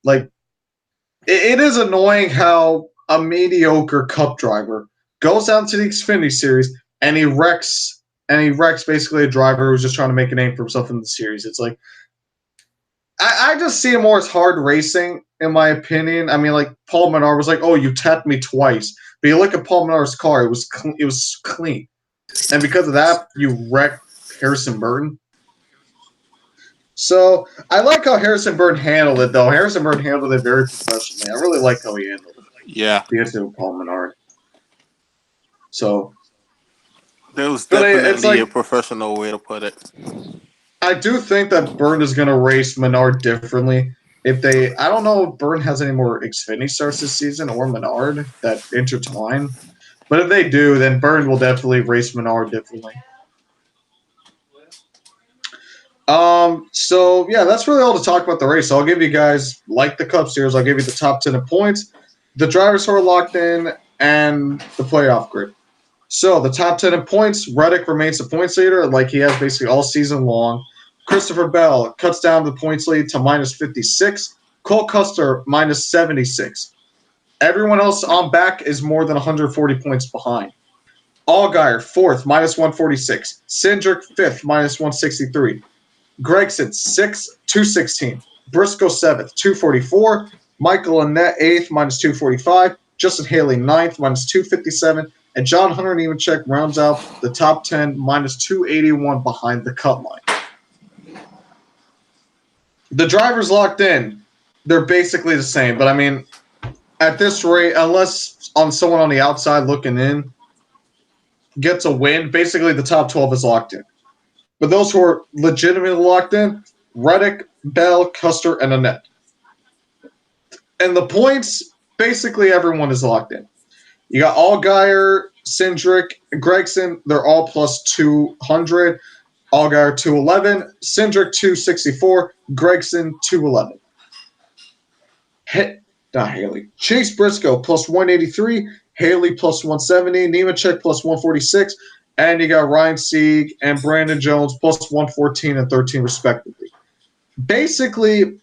It is annoying how a mediocre Cup driver goes down to the Xfinity Series and he wrecks basically a driver who's just trying to make a name for himself in the series. It's like I just see it more as hard racing, in my opinion. I mean, Paul Menard was like, "Oh, you tapped me twice," but you look at Paul Menard's car; it was clean, and because of that, you wrecked Harrison Burton. So I like how Harrison Burton handled it, though. Harrison Burton handled it very professionally. I really like how he handled it. Yeah, Because of Paul Menard. So, that was but it's definitely a like professional way to put it. I do think that Burton is going to race Menard differently. If they, I don't know if Burton has any more Xfinity starts this season or Menard that intertwine. But if they do, then Burton will definitely race Menard differently. So yeah, that's really all to talk about the race. So I'll give you guys, like the Cup Series, I'll give you the top 10 in points, the drivers who are locked in, and the playoff grid. So the top 10 in points, Reddick remains the points leader like he has basically all season long. Christopher Bell cuts down the points lead to minus 56. Cole Custer minus 76. Everyone else on back is more than 140 points behind. Allgaier, 4th, minus 146. Cindric, 5th, minus 163. Gregson, 6th, 216. Briscoe, 7th, 244. Michael Annett, 8th, minus 245. Justin Haley, 9th, minus 257. And John Hunter Nemechek rounds out the top 10, minus 281 behind the cut line. The drivers locked in, they're basically the same. But I mean, at this rate, unless on someone on the outside looking in gets a win, basically the top 12 is locked in. But those who are legitimately locked in, Reddick, Bell, Custer, and Annett. And the points, basically everyone is locked in. You got Allgaier, Cindric, Gregson, they're all plus 200. Allgaier 211, Cindric 264, Gregson 211. Not Haley. Chase Briscoe plus 183, Haley plus 170, Nemechek plus 146, and you got Ryan Sieg and Brandon Jones plus 114 and 13 respectively. Basically,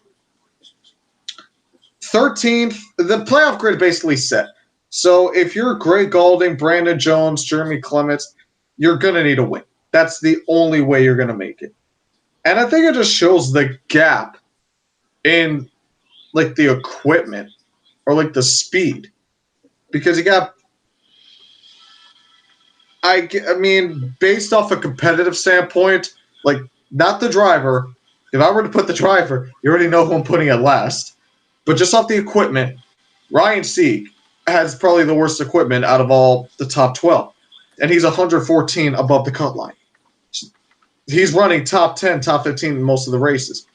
13th, the playoff grid basically set. So if you're Greg Galding, Brandon Jones, Jeremy Clements, you're going to need a win. That's the only way you're going to make it. And I think it just shows the gap in like the equipment or like the speed. Because you got, I mean, based off a competitive standpoint, like not the driver. If I were to put the driver, you already know who I'm putting at last. But just off the equipment, Ryan Sieg has probably the worst equipment out of all the top 12. And he's 114 above the cut line. He's running top 10, top 15 in most of the races.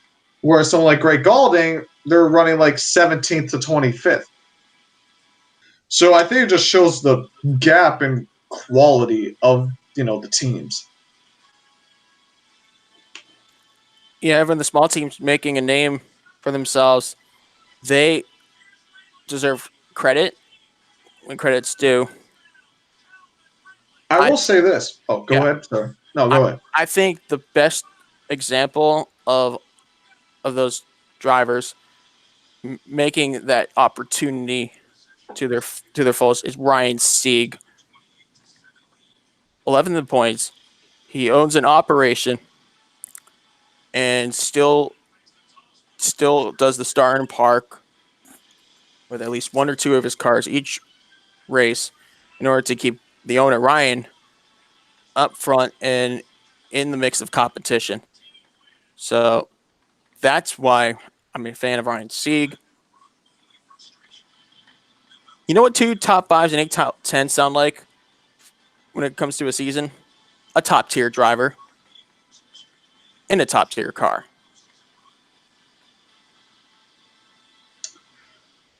Whereas someone like Greg Galding, they're running like 17th to 25th. So I think it just shows the gap in quality of, the teams. Yeah, even the small teams making a name for themselves, they deserve credit when credit's due. I will say this. Oh, go ahead. Sorry. No, go ahead. I think the best example of those drivers making that opportunity to their fullest is Ryan Sieg. 11 points. He owns an operation and still does the Star and Park with at least one or two of his cars each race in order to keep the owner Ryan up front and in the mix of competition. So that's why I'm a fan of Ryan Sieg. You know what 2 top 5s and 8 top 10s sound like when it comes to a season? A top tier driver in a top tier car.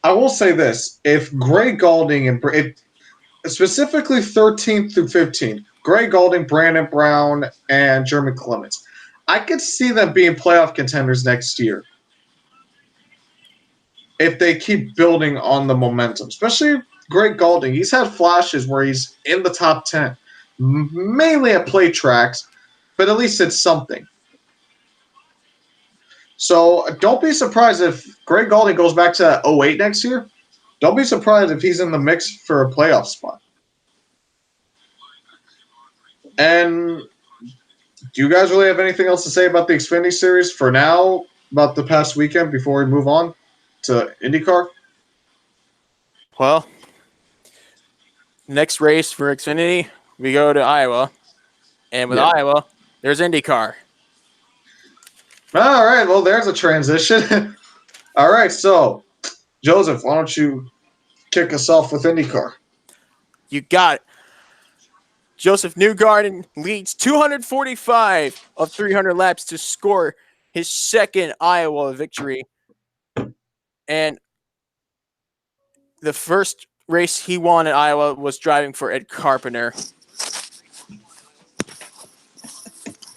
I will say this. If Greg Galding and specifically 13th through 15th, Greg Galding, Brandon Brown, and Jeremy Clements, I could see them being playoff contenders next year if they keep building on the momentum, especially Greg Galding. He's had flashes where he's in the top 10, mainly at play tracks, but at least it's something. So don't be surprised if Greg Galding goes back to that 08 next year. Don't be surprised if he's in the mix for a playoff spot. And do you guys really have anything else to say about the Xfinity Series for now, about the past weekend, before we move on to IndyCar? Well, next race for Xfinity, we go to Iowa. And with Iowa, there's IndyCar. All right, well, there's a transition. All right, so Joseph, why don't you kick us off with IndyCar? You got it. Joseph Newgarden leads 245 of 300 laps to score his second Iowa victory. And the first race he won in Iowa was driving for Ed Carpenter.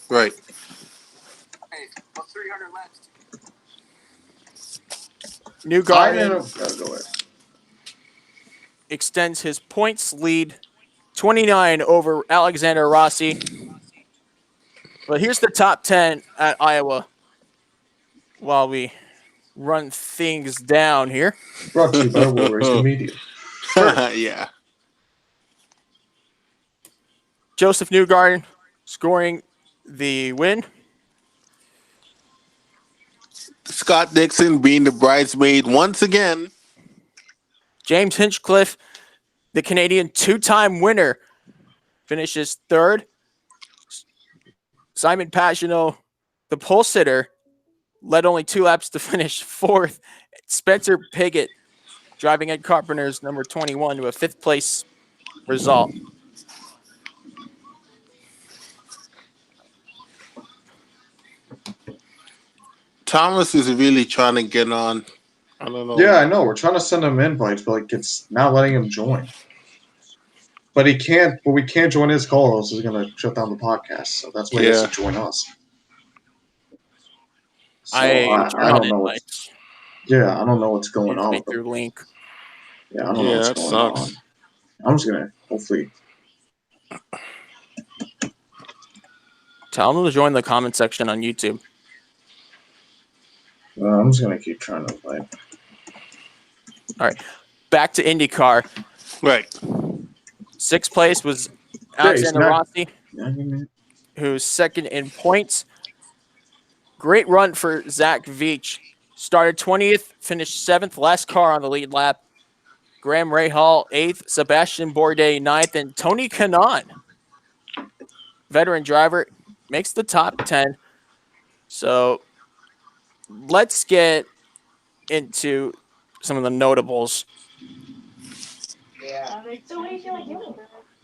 Right. Newgarden extends his points lead 29 over Alexander Rossi. But here's the top 10 at Iowa while we run things down here. Brought to you by Will Racing Media. Yeah. Joseph Newgarden scoring the win. Scott Dixon being the bridesmaid once again. James Hinchcliffe, the Canadian two-time winner, finishes third. Simon Pagenaud, the pole sitter, led only 2 laps to finish fourth. Spencer Pigot, driving Ed Carpenter's number 21 to a 5th place result. Thomas is really trying to get on. I don't know. Yeah, I know. We're trying to send him invites, but like it's not letting him join. But he can't. But we can't join his call, else he's gonna shut down the podcast. So that's why he has to join us. So I don't know. I don't know what's going on. Through link. Yeah, I don't know what's going on. I'm just gonna hopefully tell him to join the comment section on YouTube. I'm just gonna keep trying to play. All right, back to IndyCar. Right. 6th place was Alexander Rossi, who's second in points. Great run for Zach Veach. Started 20th, finished 7th, last car on the lead lap. Graham Rahal 8th, Sebastian Bourdais 9th, and Tony Kanaan, veteran driver, makes the top 10. So let's get into some of the notables.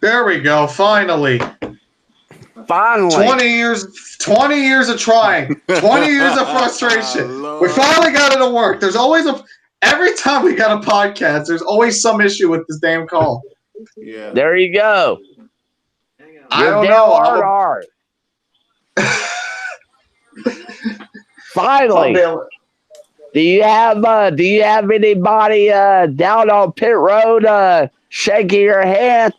There we go. Finally. 20 years of trying. 20 years of frustration. We finally got it to work. There's always every time we got a podcast, there's always some issue with this damn call. Yeah. There you go. I don't know. Finally. Do you have anybody down on pit road shaking your hand?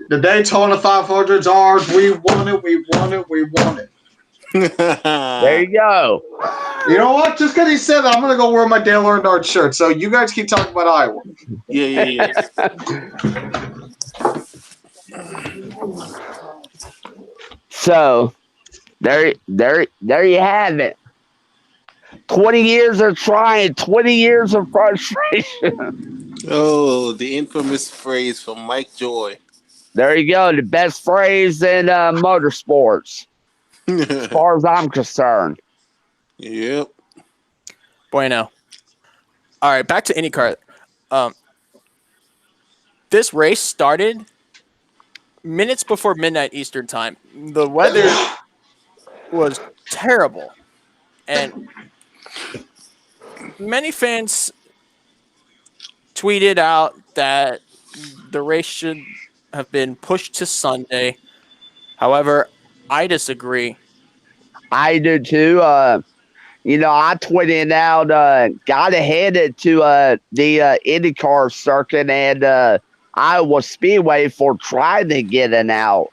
The Daytona 500's ours. We won it. We won it. We won it. There you go. You know what? Just because he said that, I'm going to go wear my Dale Earnhardt shirt. So you guys keep talking about Iowa. Yeah. So, there you have it. 20 years of trying, 20 years of frustration. Oh, the infamous phrase from Mike Joy. There you go. The best phrase in motorsports, as far as I'm concerned. Yep. Bueno. All right, back to IndyCar. This race started minutes before midnight Eastern time. The weather was terrible, and many fans tweeted out that the race should have been pushed to Sunday. However, I disagree. I do too. I tweeted out, got headed to the IndyCar circuit and Iowa Speedway for trying to get an out,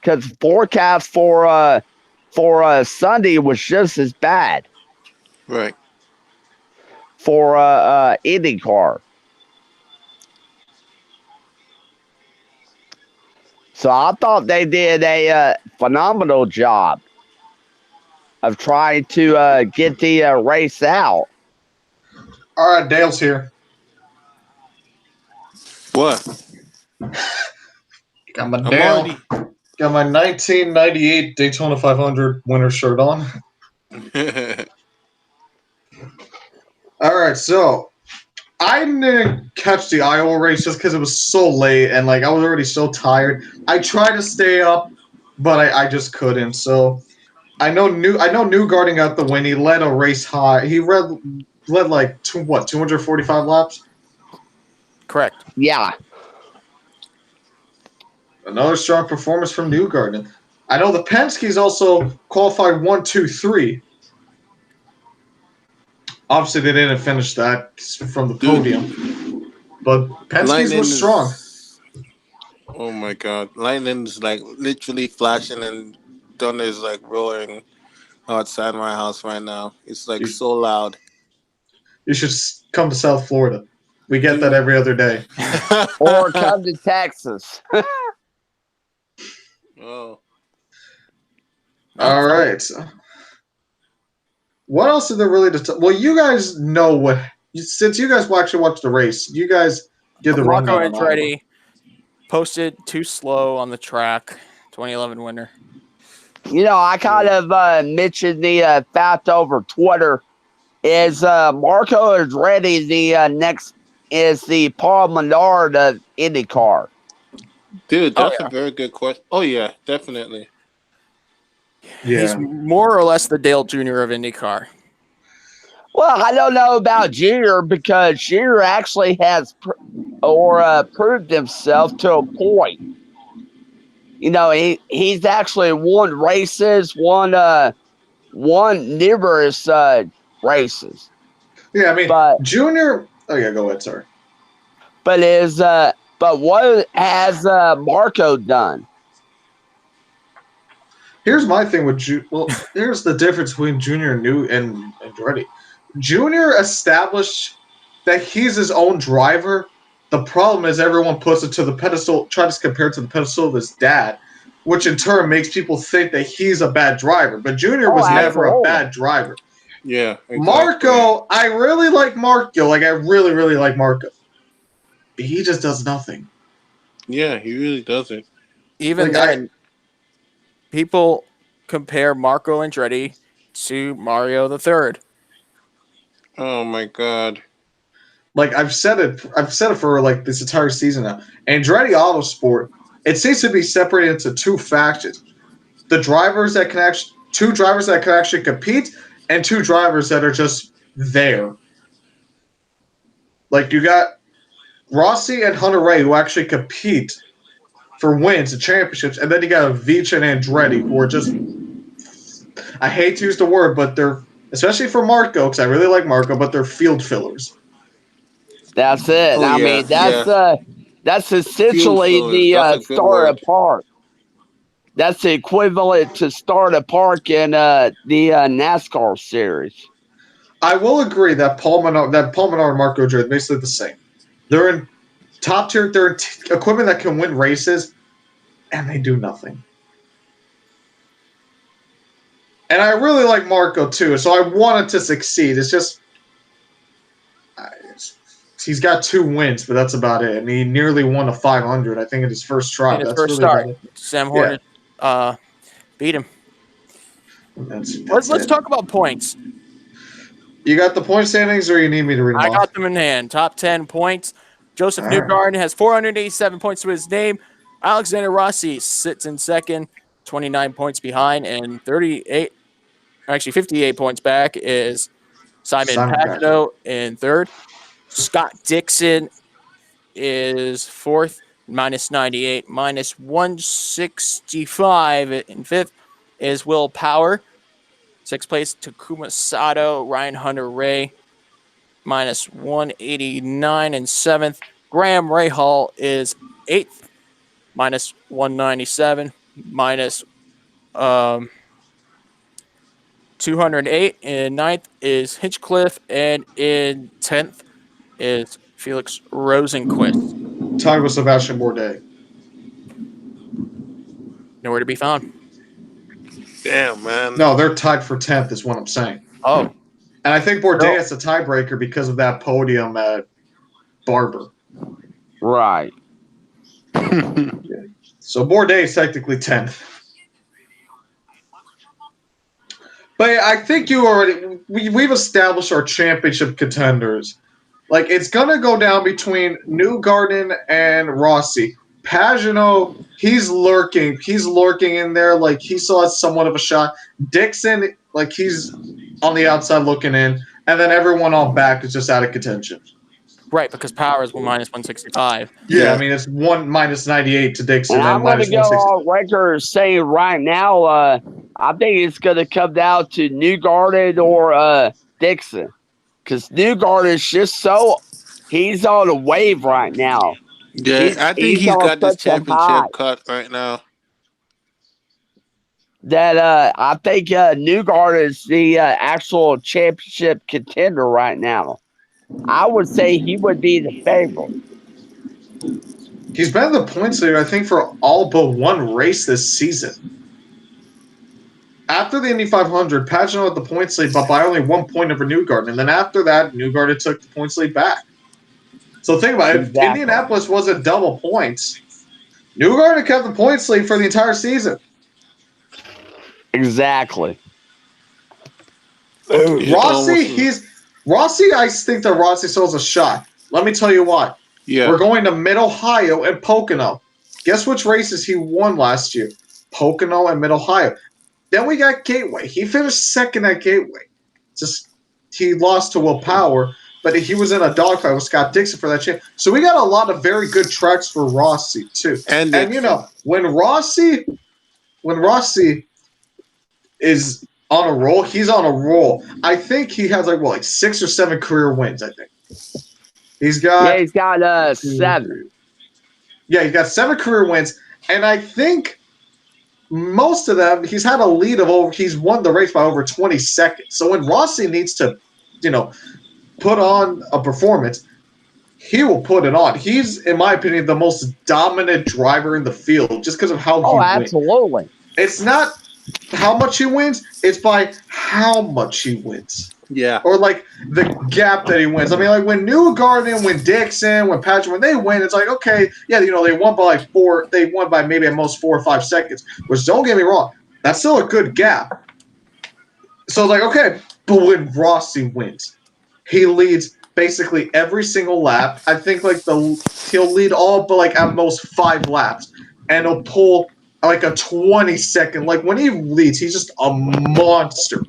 because forecast for Sunday was just as bad. Right. For IndyCar. So I thought they did a phenomenal job of trying to get the race out. All right, Dale's here. What? Got my Dale. Got my 1998 Daytona 500 winter shirt on. All right, so I didn't catch the Iowa race just because it was so late and like I was already so tired. I tried to stay up, but I just couldn't. So I know Newgarden got the win. He led a race high. He led like 245 laps. Correct. Yeah. Another strong performance from Newgarden. I know the Penske's also qualified 1, 2, 3. Obviously, they didn't finish that from the podium, but Penske's was strong. Oh my God! Lightning's like literally flashing and thunder is like roaring outside my house right now. It's like so loud. You should come to South Florida. We get that Dude. every other day. Or come to Texas. Oh. All right. What else is there really to well, you guys know what since you guys actually watched the race, you guys did the Marco rundown. Andretti posted too slow on the track. 2011 winner. You know, I kind of mentioned the fact over Twitter is Marco Andretti the next is the Paul Menard of IndyCar. Dude, that's a very good question. Oh yeah, definitely. Yeah. He's more or less the Dale Jr. of IndyCar. Well, I don't know about Junior because Junior actually has proved himself to a point. You know, he's actually won races, won numerous races. Yeah, I mean, But Junior. Oh yeah, go ahead, sorry. But what has Marco done? Here's my thing with here's the difference between Junior and Andretti. Junior established that he's his own driver. The problem is everyone puts it to the pedestal, tries to compare it to the pedestal of his dad, which in turn makes people think that he's a bad driver. But Junior was never a bad driver. Yeah. Exactly. Marco, I really like Marco. Like I really, really like Marco. But he just does nothing. Yeah, he really doesn't. Even then, people compare Marco Andretti to Mario the Third. Oh my God. Like I've said it for like this entire season now. Andretti Autosport, it seems to be separated into two factions. Two drivers that can actually compete, and two drivers that are just there. Like you got Rossi and Hunter Ray who actually compete for wins and championships, and then you got Veach and Andretti who are just, I hate to use the word, but they're, especially for Marco, because I really like Marco, but they're field fillers. That's it. Oh, I yeah, mean, that's essentially the start of park. That's the equivalent to start a park in the NASCAR series. I will agree that Paul Menard and Marco Andretti are basically the same. They're in top tier. They're in equipment that can win races, and they do nothing. And I really like Marco too, so I wanted to succeed. It's just he's got 2 wins, but that's about it. And he nearly won a 500, I think, in his first try. That's first start. Sam Horton beat him. Let's talk about points. You got the point standings, or you need me to read them I off? got them in hand. Top 10 points. Joseph Newgarden has 487 points to his name. Alexander Rossi sits in second, 29 points behind, and 58 points back is Simon Pagenaud in third. Scott Dixon is fourth, minus 98. Minus 165 in fifth is Will Power. Sixth place, Takuma Sato, Ryan Hunter-Ray, minus 189 in seventh. Graham Rahal is eighth, minus 197, minus 208. In ninth is Hinchcliffe, and in 10th is Felix Rosenquist. Tied with Sebastian Bourdais. Nowhere to be found. Damn, man. No, they're tied for 10th, is what I'm saying. Oh. And I think Bourdais is a tiebreaker because of that podium at Barber. Right. So Bourdais is technically 10th. But I think we've established our championship contenders. Like, it's going to go down between Newgarden and Rossi. Pagenaud, he's lurking. He's lurking in there. Like, he still has somewhat of a shot. Dixon, like, he's on the outside looking in. And then everyone on back is just out of contention. Right, because power is minus 165. Yeah, I mean, it's 1 minus 98 to Dixon. And I'm going to minus go 160. on record saying right now, I think it's going to come down to Newgarden or Dixon. Because Newgarden is just he's on a wave right now. Yeah, I think he's on got this such a high championship cut right now. that I think Newgarden is the actual championship contender right now. I would say he would be the favorite. He's been the points leader, I think, for all but one race this season. After the Indy 500, Pagenaud had the points lead, but by only 1 point over Newgarden. And then after that, Newgarden took the points lead back. So think about it. If Exactly. Indianapolis wasn't double points, Newgarden kept the points lead for the entire season. Exactly. Rossi, I think that Rossi still has a shot. Let me tell you why. Yeah. We're going to Mid-Ohio and Pocono. Guess which races he won last year? Pocono and Mid-Ohio. Then we got Gateway. He finished second at Gateway. He lost to Will Power, but he was in a dogfight with Scott Dixon for that champ. So we got a lot of very good tracks for Rossi too. And you know, when Rossi is on a roll, he's on a roll. I think he has like 6 or 7 career wins. I think he's got 7. Yeah, he's got 7 career wins, and I think most of them he's had a lead of he's won the race by over 20 seconds. So when Rossi needs to, put on a performance, he will put it on. He's, in my opinion, the most dominant driver in the field just because of how he wins. Absolutely. It's not how much he wins, it's by how much he wins. Yeah. Or like the gap that he wins. I mean, like when Newgarden, when Dixon, when Patrick, when they win, it's like, okay, yeah, they won by they won by maybe at most 4 or 5 seconds. Which, don't get me wrong, that's still a good gap. So it's like, okay, but when Rossi wins, he leads basically every single lap. I think he'll lead all but at most 5 laps. And he'll pull like a 20-second. Like when he leads, he's just a monster.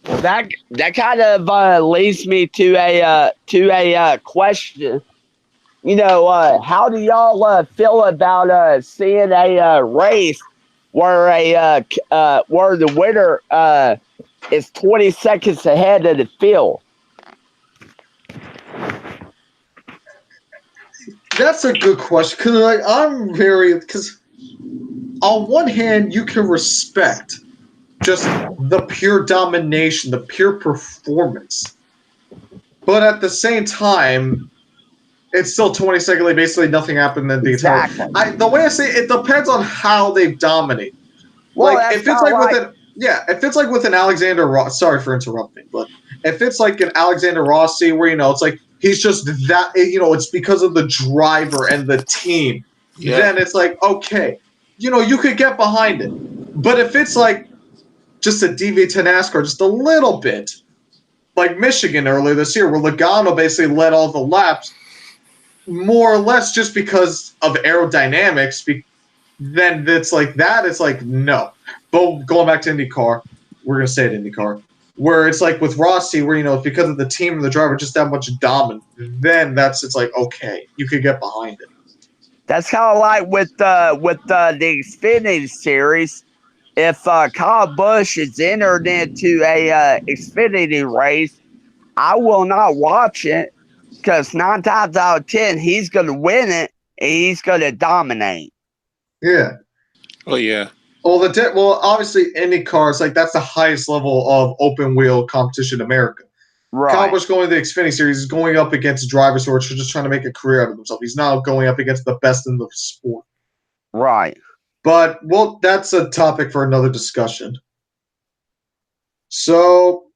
Well, that kind of leads me to a question. How do y'all feel about seeing a race where where the winner is 20 seconds ahead of the field? That's a good question because on one hand you can respect just the pure domination, the pure performance, but at the same time, it's still 20 seconds late. Basically, nothing happened in the entire. The way I say it depends on how they dominate. Well, if it's like with an Alexander Rossi, sorry for interrupting, but if it's like an Alexander Rossi where it's like he's just that it's because of the driver and the team, then it's like okay, you could get behind it. But if it's like just a deviate to NASCAR just a little bit, like Michigan earlier this year, where Logano basically led all the laps, more or less just because of aerodynamics, then it's like that. It's like, no. But going back to IndyCar, we're going to say it IndyCar, where it's like with Rossi, where, it's because of the team and the driver just that much dominant, then it's like, okay, you could get behind it. That's kind of like with the Xfinity series. If Kyle Busch is entered into a Xfinity race, I will not watch it because 9 times out of 10, he's going to win it and he's going to dominate. Yeah. Oh, yeah. Well, obviously, IndyCar is that's the highest level of open wheel competition in America. Right. Kyle Busch going to the Xfinity Series is going up against drivers who are just trying to make a career out of themselves. He's not going up against the best in the sport. Right. But, that's a topic for another discussion. So,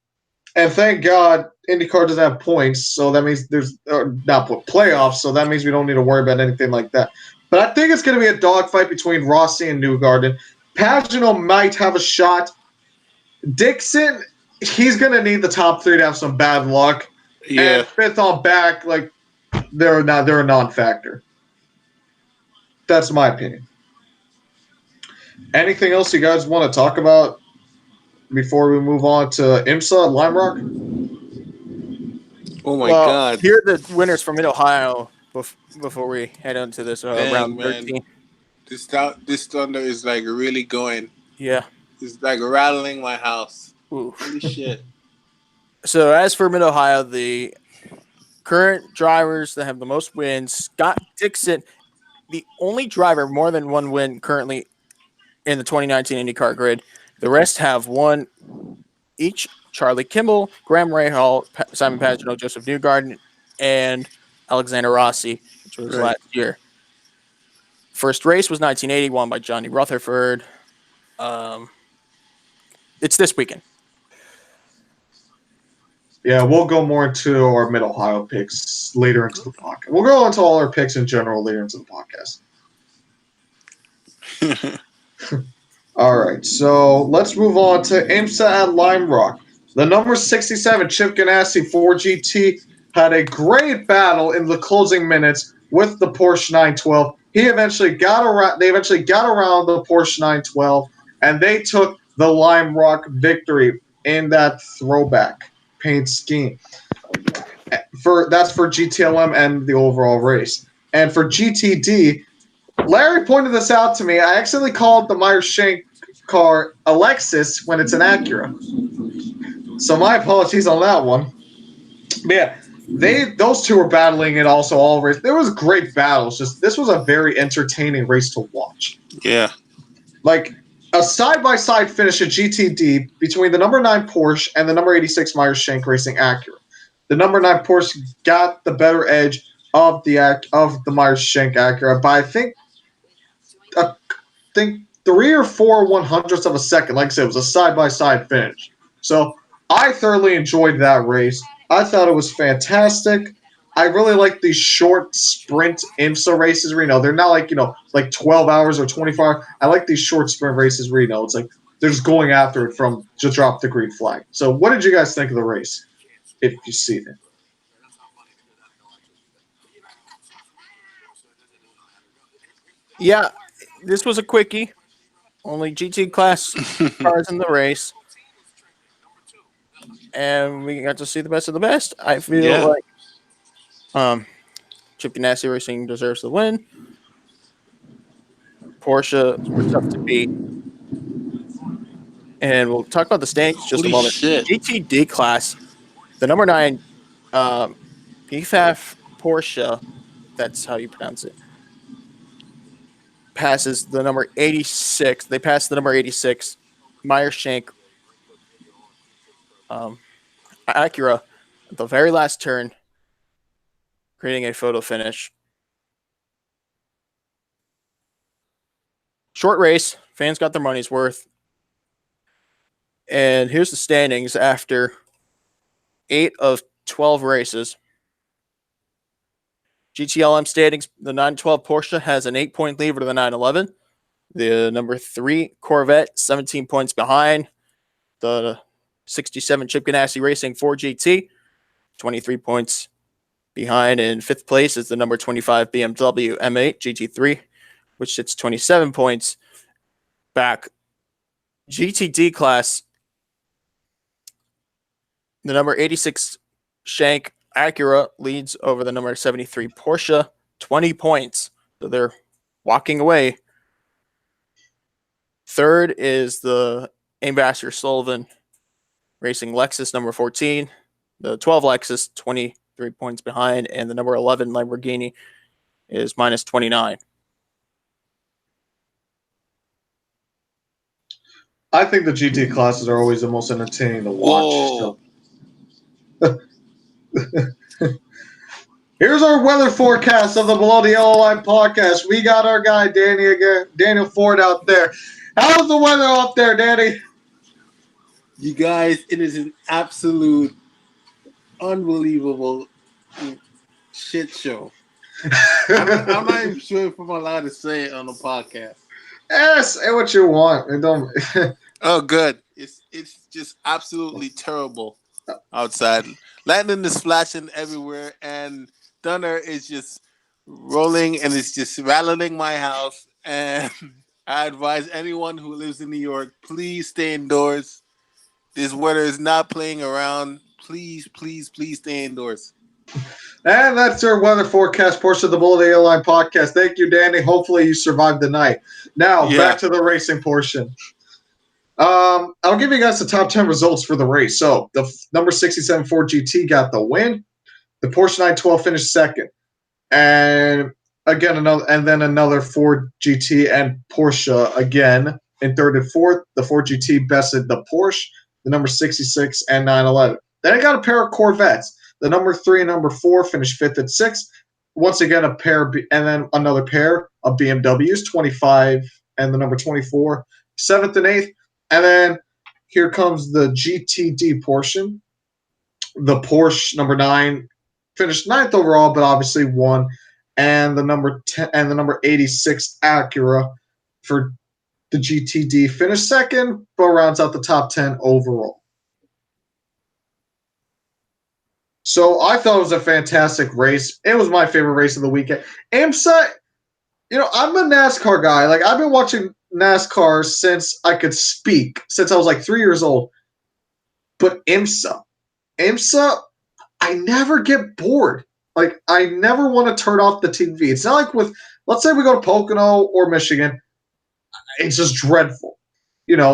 And thank God IndyCar doesn't have points, so that means there's not playoffs, so that means we don't need to worry about anything like that. But I think it's going to be a dogfight between Rossi and Newgarden. Pagenaud might have a shot. Dixon, he's going to need the top three to have some bad luck. Yeah. And fifth on back, like they're a non-factor. That's my opinion. Anything else you guys want to talk about before we move on to IMSA and Lime Rock? Oh my God. Here are the winners from Mid Ohio before we head on to this Dang, round man. 13. This thunder is like really going. Yeah. It's like rattling my house. Ooh. Holy shit. So as for Mid Ohio, the current drivers that have the most wins, Scott Dixon, the only driver more than one win currently in the 2019 IndyCar grid. The rest have one each. Charlie Kimball, Graham Rahal, Simon Pagenaud, Joseph Newgarden, and Alexander Rossi, which was last year. First race was 1980, won by Johnny Rutherford. It's this weekend. Yeah, we'll go more into our Mid Ohio picks later into the podcast. We'll go into all our picks in general later into the podcast. All right, so let's move on to IMSA at Lime Rock. The number 67 Chip Ganassi 4GT had a great battle in the closing minutes with the Porsche 912. They eventually got around the Porsche 912, and they took the Lime Rock victory in that throwback paint scheme. That's for GTLM and the overall race. And for GTD, Larry pointed this out to me. I accidentally called the Meyer-Shank car a Lexus when it's an Acura. So my apologies on that one. But yeah, those two were battling it also all race. There was great battles. This was a very entertaining race to watch. Yeah. Like a side-by-side finish at GTD between the number 9 Porsche and the number 86 Meyer-Shank Racing Acura. The number 9 Porsche got the better edge of the Meyer-Shank Acura by I think 3 or 4 100ths of a second. Like I said, it was a side-by-side finish. So I thoroughly enjoyed that race. I thought it was fantastic. I really like these short sprint IMSA races where, they're not like 12 hours or 24 hours. I like these short sprint races where, it's like they're just going after it from to drop the green flag. So what did you guys think of the race, if you see it? Yeah, this was a quickie. Only GT class cars in the race. And we got to see the best of the best. I feel like Chip Ganassi Racing deserves the win. Porsche were tough to beat. And we'll talk about the standings just a moment. Shit. GTD class, the number 9 PFAF Porsche, that's how you pronounce it, passes the number 86. They pass the number 86 Meyer-Shank Acura at the very last turn, creating a photo finish. Short race. Fans got their money's worth. And here's the standings after 8 of 12 races. GTLM standings, the 912 Porsche has an 8-point lead over the 911. The number 3 Corvette, 17 points behind. The 67 Chip Ganassi Racing 4GT, 23 points behind. In 5th place is the number 25 BMW M8 GT3, which sits 27 points back. GTD class, the number 86 Shank Acura leads over the number 73 Porsche, 20 points. So they're walking away. 3rd is the Ambassador Sullivan Racing Lexus number 14. The 12 Lexus, 23 points behind. And the number 11 Lamborghini is minus 29. I think the GT classes are always the most entertaining to watch. Here's our weather forecast of the Below the Yellow Line podcast. We got our guy Daniel Ford out there. How's the weather up there, Danny? You guys, it is an absolute, unbelievable shit show. I'm not even sure if I'm allowed to say it on the podcast. Say what you want. It don't. Oh, good. It's just absolutely terrible outside. Lightning is flashing everywhere, and thunder is just rolling, and it's just rattling my house. And I advise anyone who lives in New York, please stay indoors. This weather is not playing around. Please, please, please stay indoors. And that's our weather forecast portion of the Bullet Airline podcast. Thank you, Danny. Hopefully you survived the night. Now, back to the racing portion. I'll give you guys the top 10 results for the race. So, the number 67 Ford GT got the win. The Porsche 912 finished second. And again, another Ford GT and Porsche again in third and fourth. The Ford GT bested the Porsche, the number 66 and 911. Then I got a pair of Corvettes. The number 3 and number 4 finished fifth and sixth. Once again, a pair, and then another pair of BMWs, 25 and the number 24, seventh and eighth. And then here comes the GTD portion. The Porsche number 9 finished ninth overall, but obviously won. And the number 10 and the number 86 Acura for the GTD finished second, but rounds out the top 10 overall. So I thought it was a fantastic race. It was my favorite race of the weekend. IMSA, I'm a NASCAR guy. Like, I've been watching NASCAR since I could speak, since I was like 3 years old. But IMSA, I never get bored. Like, I never want to turn off the TV. It's not like let's say we go to Pocono or Michigan. It's just dreadful.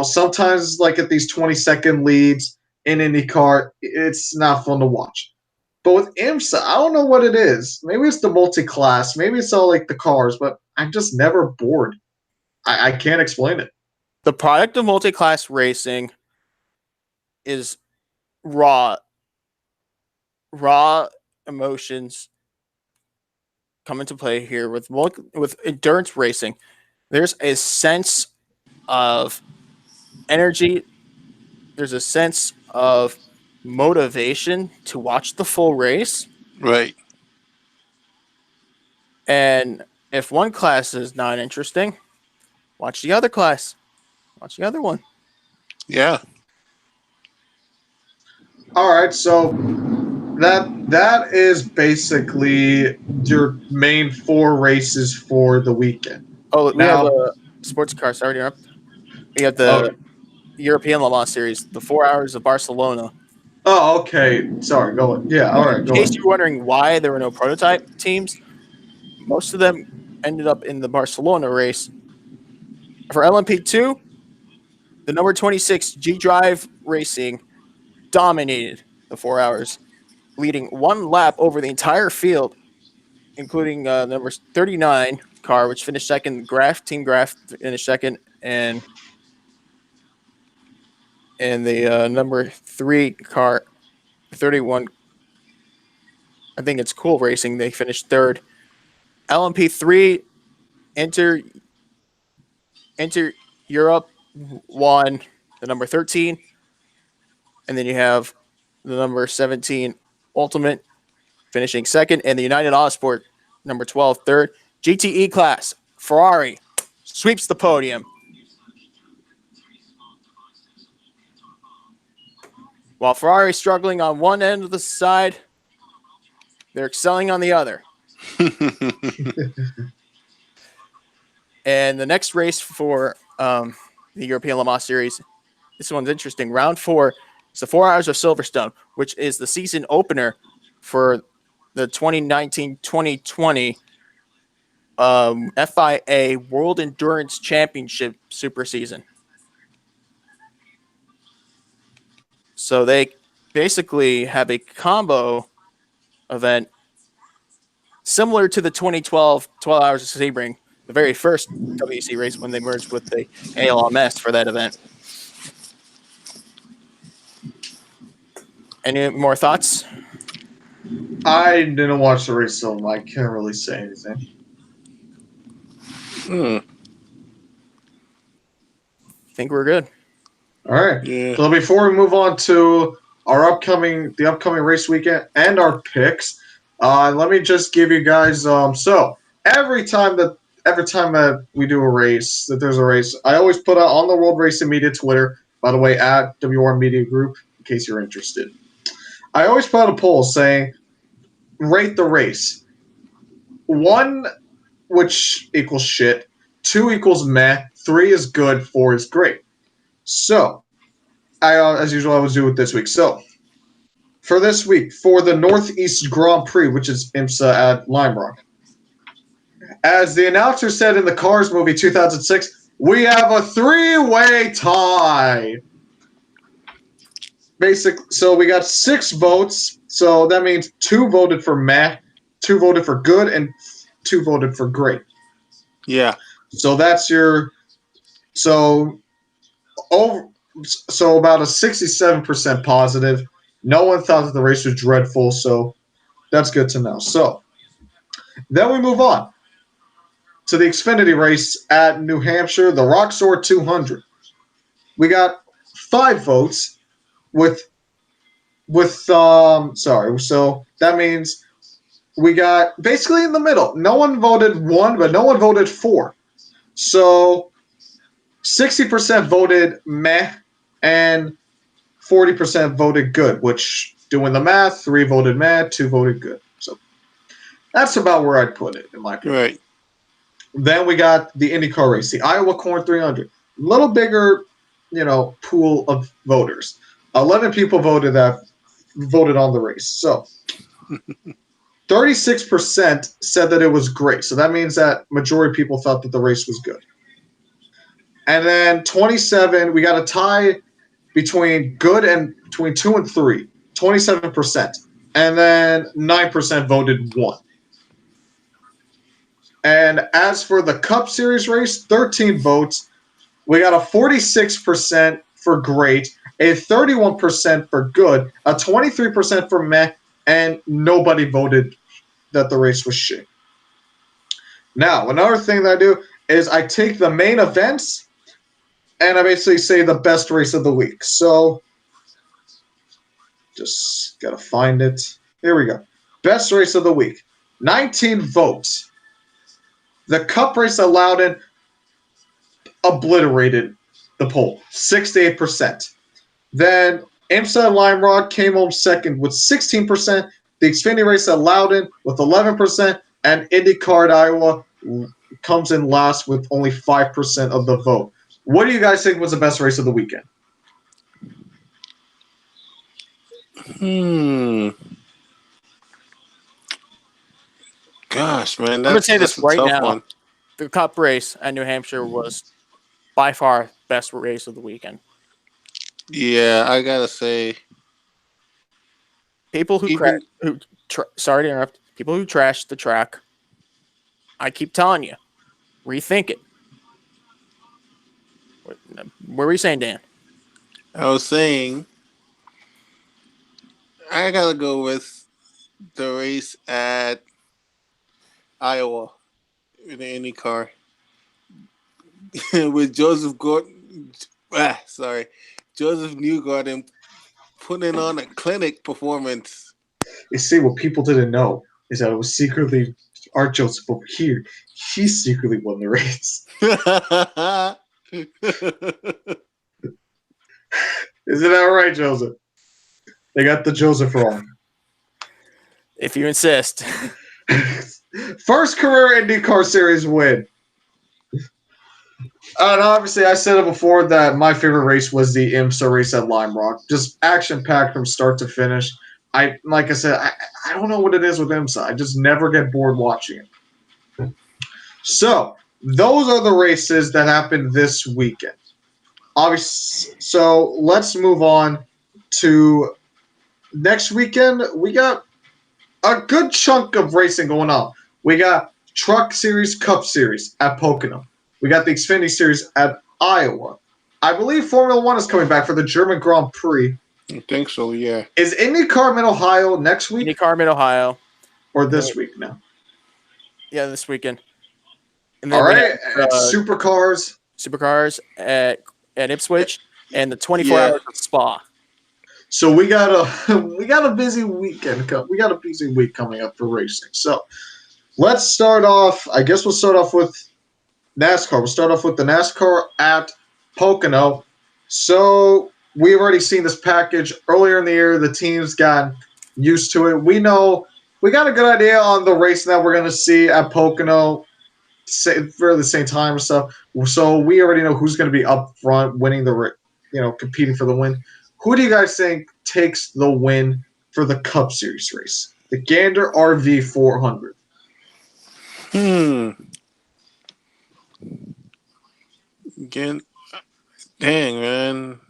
Sometimes like at these 20-second leads in IndyCar, it's not fun to watch. But with IMSA, I don't know what it is. Maybe it's the multi-class. Maybe it's all like the cars, but I'm just never bored. I can't explain it. The product of multi-class racing is raw emotions come into play here with endurance racing. There's a sense of energy. There's a sense of motivation to watch the full race. Right. And if one class is not interesting, watch the other class. Watch the other one. Yeah. All right, so that is basically your main 4 races for the weekend. Oh, we have a sports car. Sorry to interrupt. We have the European Le Mans Series, the 4 hours of Barcelona. Oh, okay. Sorry, go on. Yeah, all right, In case you're wondering why there were no prototype teams, most of them ended up in the Barcelona race. For LMP2, the number 26 G-Drive Racing dominated the 4 hours, leading one lap over the entire field, including number 39 car, which finished second. Team Graf finished second, and the number 3 car, 31, I think it's Cool Racing, they finished third. LMP3, Enter Europe won the number 13. And then you have the number 17 Ultimate finishing second, and the United Autosport number 12 third. GTE class, Ferrari sweeps the podium. While Ferrari struggling on one end of the side, they're excelling on the other. And the next race for the European Le Mans Series, this one's interesting. Round 4 is the 4 hours of Silverstone, which is the season opener for the 2019-2020 FIA World Endurance Championship Super Season. So they basically have a combo event similar to the 2012 12 Hours of Sebring, the very first WEC race when they merged with the ALMS for that event. Any more thoughts? I didn't watch the race, so I can't really say anything. I think we're good. All right. Yeah. So before we move on to the upcoming race weekend and our picks, let me just give you guys. So every time that we do a race, that there's a race, I always put out on the World Racing Media Twitter. By the way, at WR Media Group, in case you're interested. I always put out a poll saying, rate the race. 1, which equals shit. 2 equals meh. 3 is good. 4 is great. So, as usual, I was doing it this week. So, for this week, for the Northeast Grand Prix, which is IMSA at Lime Rock, as the announcer said in the Cars movie 2006, we have a 3-way tie. So we got 6 votes. So that means 2 voted for meh, 2 voted for good, and 2 voted for great. Yeah. So that's your so about a 67% positive. No one thought that the race was dreadful, so that's good to know. So then we move on to the Xfinity race at New Hampshire, the Roxor 200. We got 5 votes so that means we got basically in the middle. No one voted 1, but no one voted 4. So 60% voted meh and 40% voted good, which, doing the math, 3 voted meh, 2 voted good. So that's about where I'd put it, in my opinion. Right. Then we got the IndyCar race, the Iowa Corn 300. A little bigger, pool of voters. 11 people voted on the race. So 36% said that it was great. So that means that majority of people thought that the race was good. And then 27, we got a tie between good and between 2 and 3, 27%. And then 9% voted 1. And as for the Cup Series race, 13 votes. We got a 46% for great, a 31% for good, a 23% for meh, and nobody voted that the race was shit. Now, another thing that I do is I take the main events and I basically say the best race of the week. So, just gotta find it. Here we go. Best race of the week. 19 votes. The Cup race at Loudon obliterated the poll, 68%. Then IMSA and Lime Rock came home second with 16%. The Xfinity race at Loudon with 11%, and IndyCar at Iowa comes in last with only 5% of the vote. What do you guys think was the best race of the weekend? Gosh, man, I'm gonna say this a right tough now. one. The Cup race at New Hampshire was by far best race of the weekend. Yeah, I gotta say, People who sorry to interrupt. People who trash the track. I keep telling you, rethink it. What were you saying, Dan? I was saying, I gotta go with the race at Iowa in the IndyCar with Joseph Newgarden putting on a clinic performance. You see, what people didn't know is that it was secretly Art Joseph over here. He secretly won the race. Isn't that right, Joseph? They got the Joseph wrong. If you insist. First career IndyCar Series win. And obviously, I said it before that my favorite race was the IMSA race at Lime Rock. Just action-packed from start to finish. I don't know what it is with IMSA. I just never get bored watching it. So, those are the races that happened this weekend. Obviously, so let's move on to next weekend. We got a good chunk of racing going on. We got Truck Series, Cup Series at Pocono. We got the Xfinity Series at Iowa. I believe Formula One is coming back for the German Grand Prix. I think so, yeah. Is IndyCar in Ohio next week? IndyCar Mid Ohio. Or this week now? Yeah, this weekend. And then all right, Supercars. Supercars at Ipswich. and the 24 Yeah. hours of Spa. So we got a busy weekend. We got a busy week coming up for racing. So let's start off. I guess we'll start off with NASCAR. We'll start off with the NASCAR at Pocono. So we've already seen this package earlier in the year. The teams got used to it. We know we got a good idea on the race that we're going to see at Pocono for the same time and stuff. So we already know who's going to be up front, winning competing for the win. Who do you guys think takes the win for the Cup Series race? The Gander RV 400. Again, dang, man.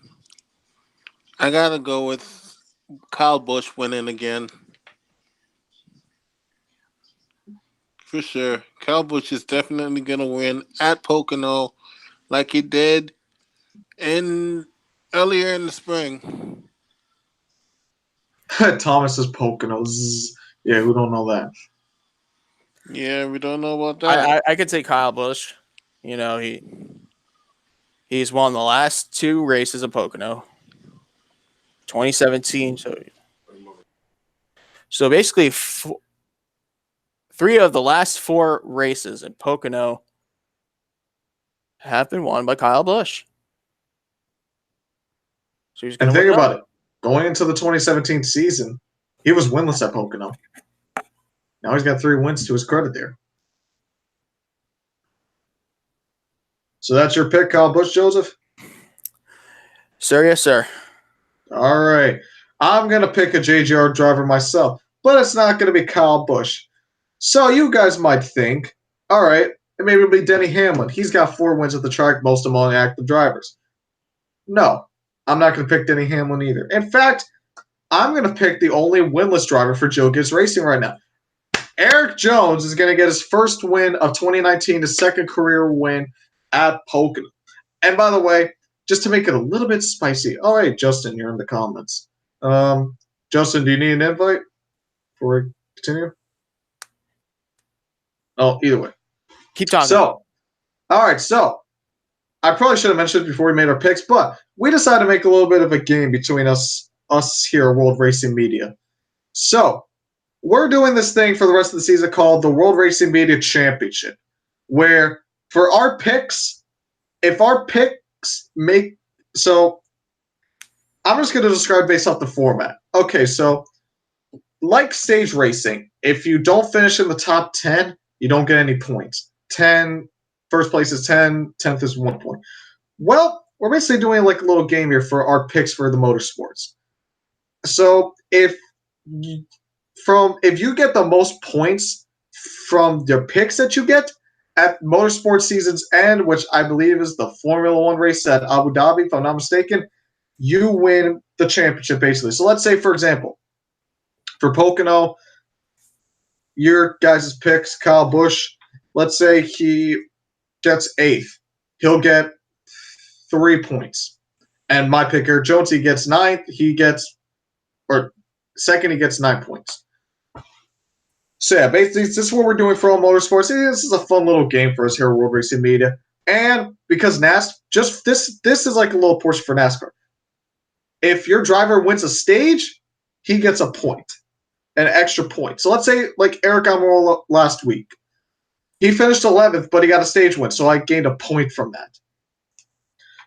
I got to go with Kyle Busch winning again. For sure. Kyle Busch is definitely going to win at Pocono like he did earlier in the spring. Thomas is Pocono. Yeah, who don't know that? Yeah, we don't know about that. I could say Kyle Busch. You know, he's won the last 2 races of Pocono. 2017. So basically, 3 of the last 4 races in Pocono have been won by Kyle Busch. So he's going And to think about it. Going into the 2017 season, he was winless at Pocono. Now he's got 3 wins to his credit there. So that's your pick, Kyle Busch, Joseph? Sir, yes, sir. All right. I'm going to pick a JGR driver myself, but it's not going to be Kyle Busch. So you guys might think, all right, maybe it'll be Denny Hamlin. He's got 4 wins at the track, most among active drivers. No, I'm not going to pick Denny Hamlin either. In fact, I'm going to pick the only winless driver for Joe Gibbs Racing right now. Eric Jones is going to get his first win of 2019, his second career win at Pocono. And by the way, just to make it a little bit spicy, all right, Justin, you're in the comments. Justin, do you need an invite before we continue? Oh, either way. Keep talking. So, all right, so I probably should have mentioned it before we made our picks, but we decided to make a little bit of a game between us here at World Racing Media. So we're doing this thing for the rest of the season called the World Racing Media Championship, where for our picks, if our picks make – so I'm just going to describe based off the format. Okay, so like stage racing, if you don't finish in the top 10, you don't get any points. 10, first place is 10, 10th is 1 point. Well, we're basically doing like a little game here for our picks for the motorsports. So if you get the most points from your picks that you get at motorsport season's end, which I believe is the Formula One race at Abu Dhabi, if I'm not mistaken, you win the championship basically. So let's say, for example, for Pocono, your guys' picks, Kyle Busch, let's say he gets 8th. He'll get 3 points. And my picker, Jonesy, gets 9th. Second, he gets 9 points. So yeah, basically, this is what we're doing for all motorsports. This is a fun little game for us here at World Racing Media. And because this is like a little portion for NASCAR. If your driver wins a stage, he gets a point, an extra point. So let's say like Eric Almirola last week. He finished 11th, but he got a stage win, so I gained a point from that.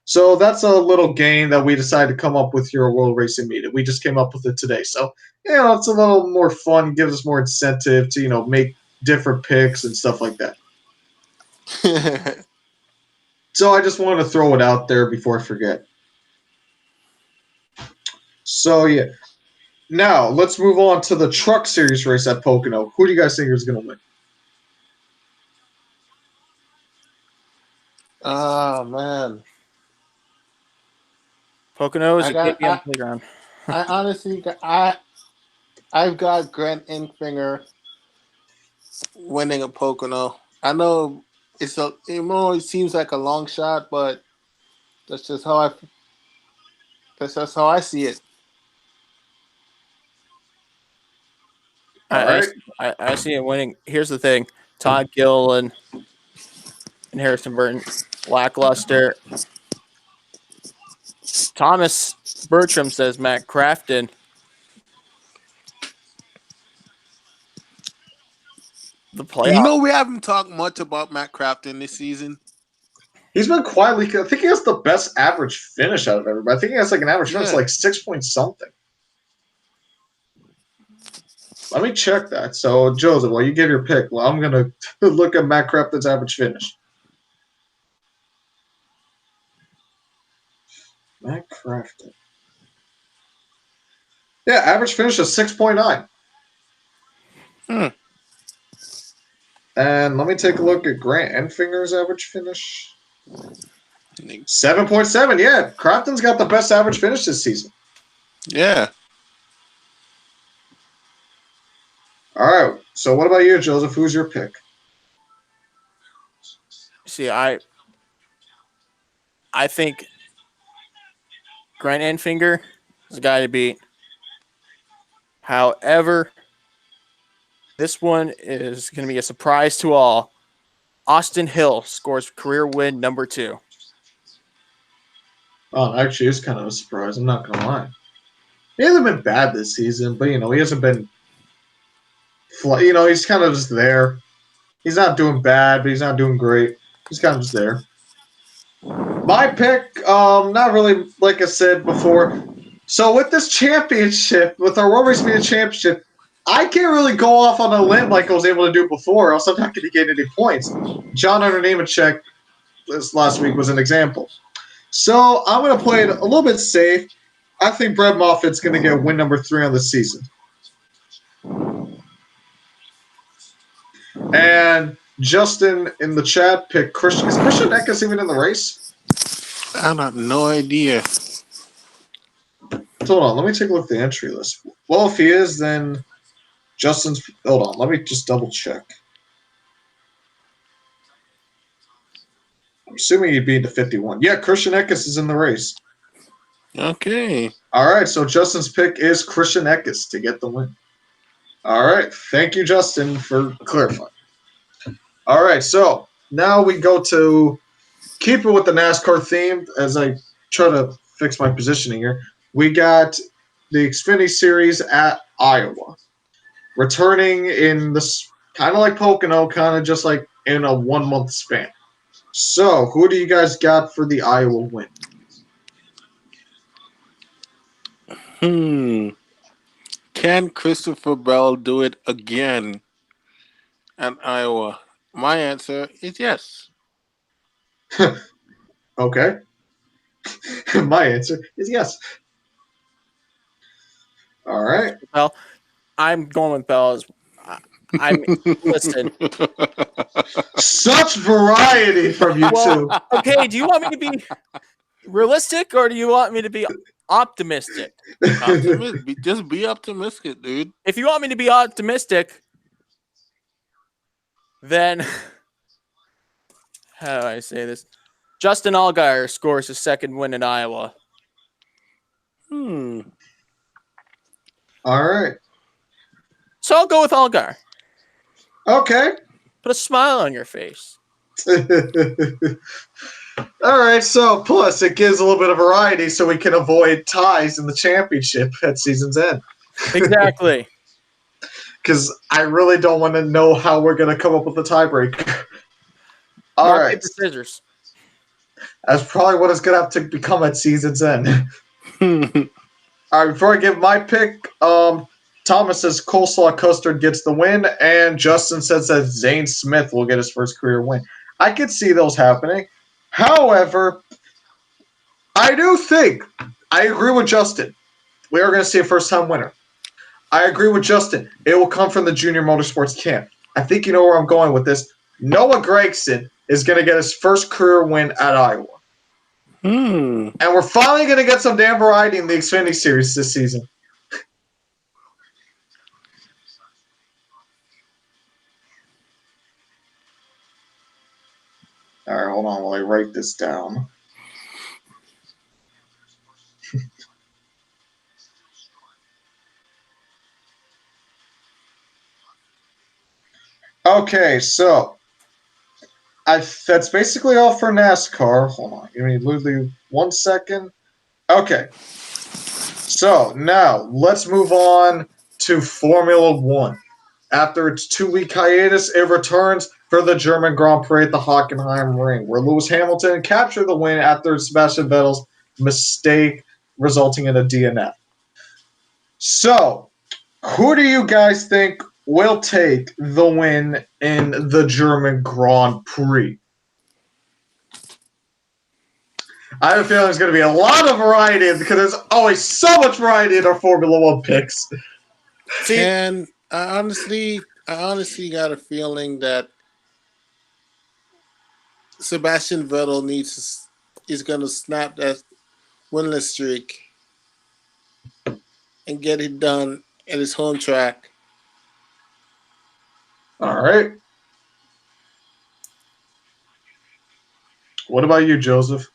So that's a little game that we decided to come up with here at World Racing Media. We just came up with it today. So, it's a little more fun, gives us more incentive to, make different picks and stuff like that. So I just wanted to throw it out there before I forget. So, yeah. Now, let's move on to the Truck Series race at Pocono. Who do you guys think is going to win? Oh, man. Pocono is a KPM playground. I honestly, I've got Grant Enfinger winning a Pocono. I know it seems like a long shot, but that's just how I see it. I see him winning. Here's the thing: Todd Gilliland and Harrison Burton, lackluster. Thomas Bertram says Matt Crafton. The playoff. You know, we haven't talked much about Matt Crafton this season. He's been quietly. I think he has the best average finish out of everybody. I think he has like an average finish like 6 point something. Let me check that. So, Joseph, while you give your pick, well, I'm gonna look at Matt Crafton's average finish. Matt Crafton. Yeah, average finish is 6.9. And let me take a look at Grant Enfinger's average finish. 7.7. Yeah, Crafton's got the best average finish this season. Yeah. All right. So what about you, Joseph? Who's your pick? See, I think Grant Enfinger is a guy to beat. However, this one is going to be a surprise to all. Austin Hill scores career win number 2. Oh, actually, it's kind of a surprise. I'm not gonna lie. He hasn't been bad this season, but he hasn't been. He's kind of just there. He's not doing bad, but he's not doing great. He's kind of just there. My pick, not really, like I said before. So with this championship, with our World Race Media Championship, I can't really go off on a limb like I was able to do before, or else I'm not going to get any points. John Hunter Nemechek this last week was an example. So I'm going to play it a little bit safe. I think Brett Moffitt's going to get win number 3 on the season. And Justin in the chat picked Christian. Is Christian Eckes even in the race? I have no idea. Hold on, let me take a look at the entry list. Well, if he is, then Justin's. Hold on, let me just double check. I'm assuming he'd be into 51. Yeah, Christian Eckes is in the race. Okay. All right, so Justin's pick is Christian Eckes to get the win. All right, thank you, Justin, for clarifying. All right, so now we go to keep it with the NASCAR theme as I try to fix my positioning here. We got the Xfinity Series at Iowa. Returning in this kind of like Pocono, kind of just like in a 1 month span. So, who do you guys got for the Iowa win? Can Christopher Bell do it again at Iowa? My answer is yes. Okay. My answer is yes. All right. Well, I'm going with Bell. Listen. Such variety from you two. Okay, do you want me to be realistic or do you want me to be optimistic? Just be optimistic, dude. If you want me to be optimistic, then how do I say this? Justin Allgaier scores his second win in Iowa. All right. So I'll go with Allgaier. Okay. Put a smile on your face. All right, so plus it gives a little bit of variety so we can avoid ties in the championship at season's end. Exactly. Because I really don't want to know how we're going to come up with a tiebreaker. All Rock, right. paper, scissors. That's probably what it's going to have to become at season's end. All right, before I give my pick, Thomas says Coleslaw Custard gets the win, and Justin says that Zane Smith will get his first career win. I could see those happening. However, I do think, I agree with Justin. We are going to see a first-time winner. I agree with Justin. It will come from the junior motorsports camp. I think you know where I'm going with this. Noah Gragson is going to get his first career win at Iowa. And we're finally going to get some damn variety in the Xfinity Series this season. All right, hold on while I write this down. Okay, so that's basically all for NASCAR. Hold on, give me literally 1 second. Okay. So now let's move on to Formula One. After its 2-week hiatus, it returns for the German Grand Prix at the Hockenheim Ring, where Lewis Hamilton captured the win after Sebastian Vettel's mistake resulting in a DNF. So, who do you guys think will take the win in the German Grand Prix? I have a feeling there's going to be a lot of variety because there's always so much variety in our Formula One picks. See, And I honestly got a feeling that Sebastian Vettel is going to snap that winless streak and get it done at his home track. All right. What about you, Joseph?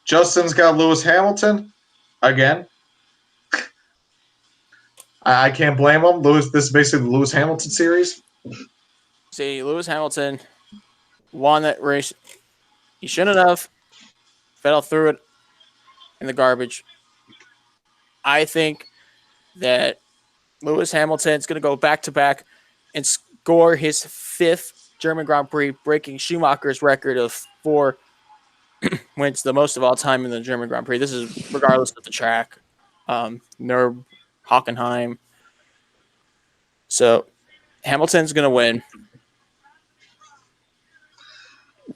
Justin's got Lewis Hamilton again. I can't blame him. This is basically the Lewis Hamilton series. see, Lewis Hamilton won that race. He shouldn't have. Vettel threw it in the garbage. I think that Lewis Hamilton's going to go back-to-back and score his 5th German Grand Prix, breaking Schumacher's record of 4 wins, the most of all time in the German Grand Prix. This is regardless of the track. Nürburgring, Hockenheim. So Hamilton's going to win.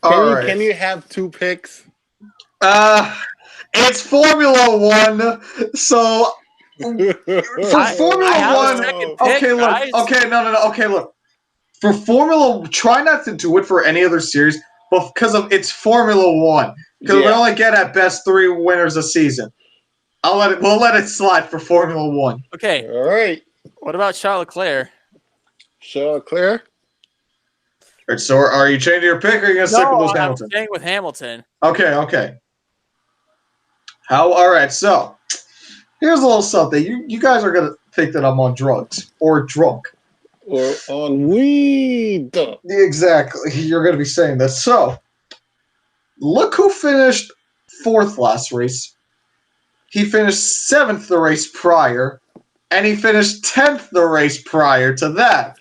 Can you have 2 picks? It's Formula One, so for Formula One, okay, look, guys. okay, no, okay, look. For Formula, try not to do it for any other series, but because of it's Formula One, because we only get at best 3 winners a season. We'll let it slide for Formula One. Okay. All right. What about Charles Leclerc? Charles Leclerc? All right, so are you changing your pick or are you gonna stick with Lewis I'm Hamilton? staying with Hamilton. Okay. All right, so here's a little something. You guys are gonna think that I'm on drugs or drunk. Or on weed? Exactly. You're gonna be saying this. So look who finished 4th last race. He finished 7th the race prior, and he finished 10th the race prior to that.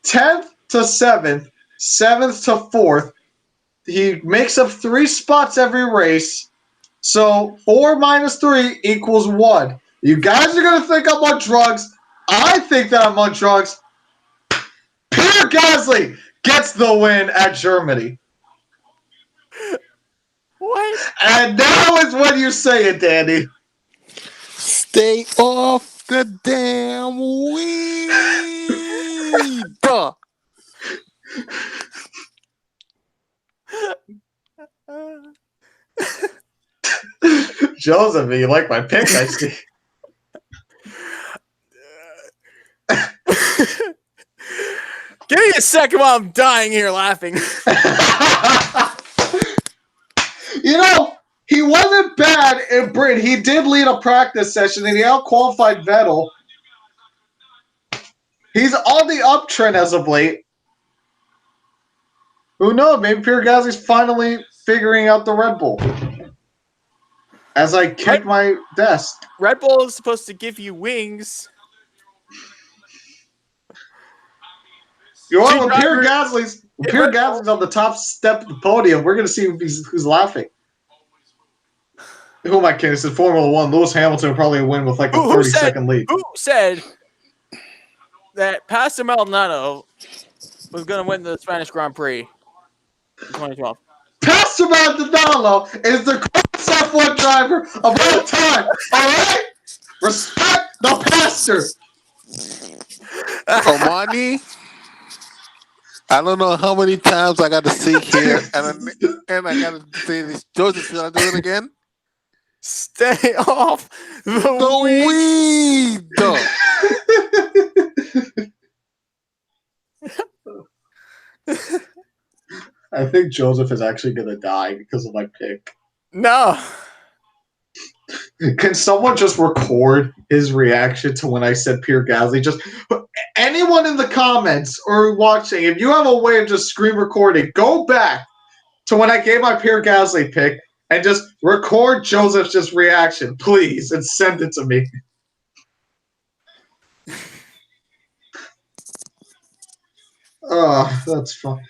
10th to 7th, 7th to 4th. He makes up 3 spots every race. So 4 minus 3 equals 1. You guys are going to think I'm on drugs. I think that I'm on drugs. Pierre Gasly gets the win at Germany. What? And now is when you say it, Danny. Stay off the damn weed. Joseph, you like my pick, I see. Give me a second while I'm dying here laughing. You know, he wasn't bad in Britain. He did lead a practice session, and he out-qualified Vettel. He's on the uptrend as of late. Who knows? Maybe Pierre Gasly's finally figuring out the Red Bull. As I kick my desk. Red Bull is supposed to give you wings. You know what? When Pierre Gasly's on the top step of the podium, we're going to see who's laughing. Who am I kidding? This is Formula One. Lewis Hamilton will probably win with like a 30-second lead. Who said that Pastor Maldonado was going to win the Spanish Grand Prix in 2012? Pastor Maldonado is the greatest F1 driver of all time. All right? Respect the pastor. Omani, I don't know how many times I got to sit here and I got to say this. Joseph, should I do it again? Stay off the weed. I think Joseph is actually going to die because of my pick. No. Can someone just record his reaction to when I said Pierre Gasly? Just anyone in the comments or watching, if you have a way of just screen recording, go back to when I gave my Pierre Gasly pick and just record Joseph's just reaction, please, and send it to me. Oh, that's fun.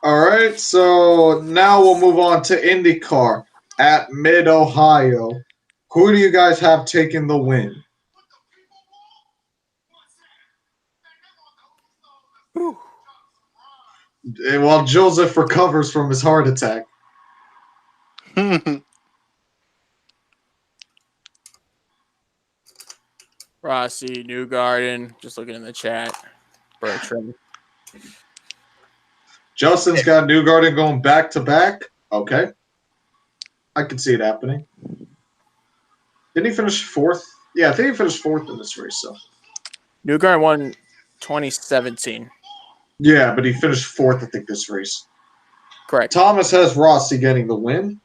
All right, so now we'll move on to IndyCar at Mid-Ohio. Who do you guys have taking the win? While Joseph recovers from his heart attack. Rossi, Newgarden, just looking in the chat. Bertram. Justin's got Newgarden going back to back. Okay. I can see it happening. Didn't he finish fourth? Yeah, I think he finished fourth in this race. So. Newgarden won 2017. Yeah, but he finished fourth, I think, this race. Correct. Thomas has Rossi getting the win.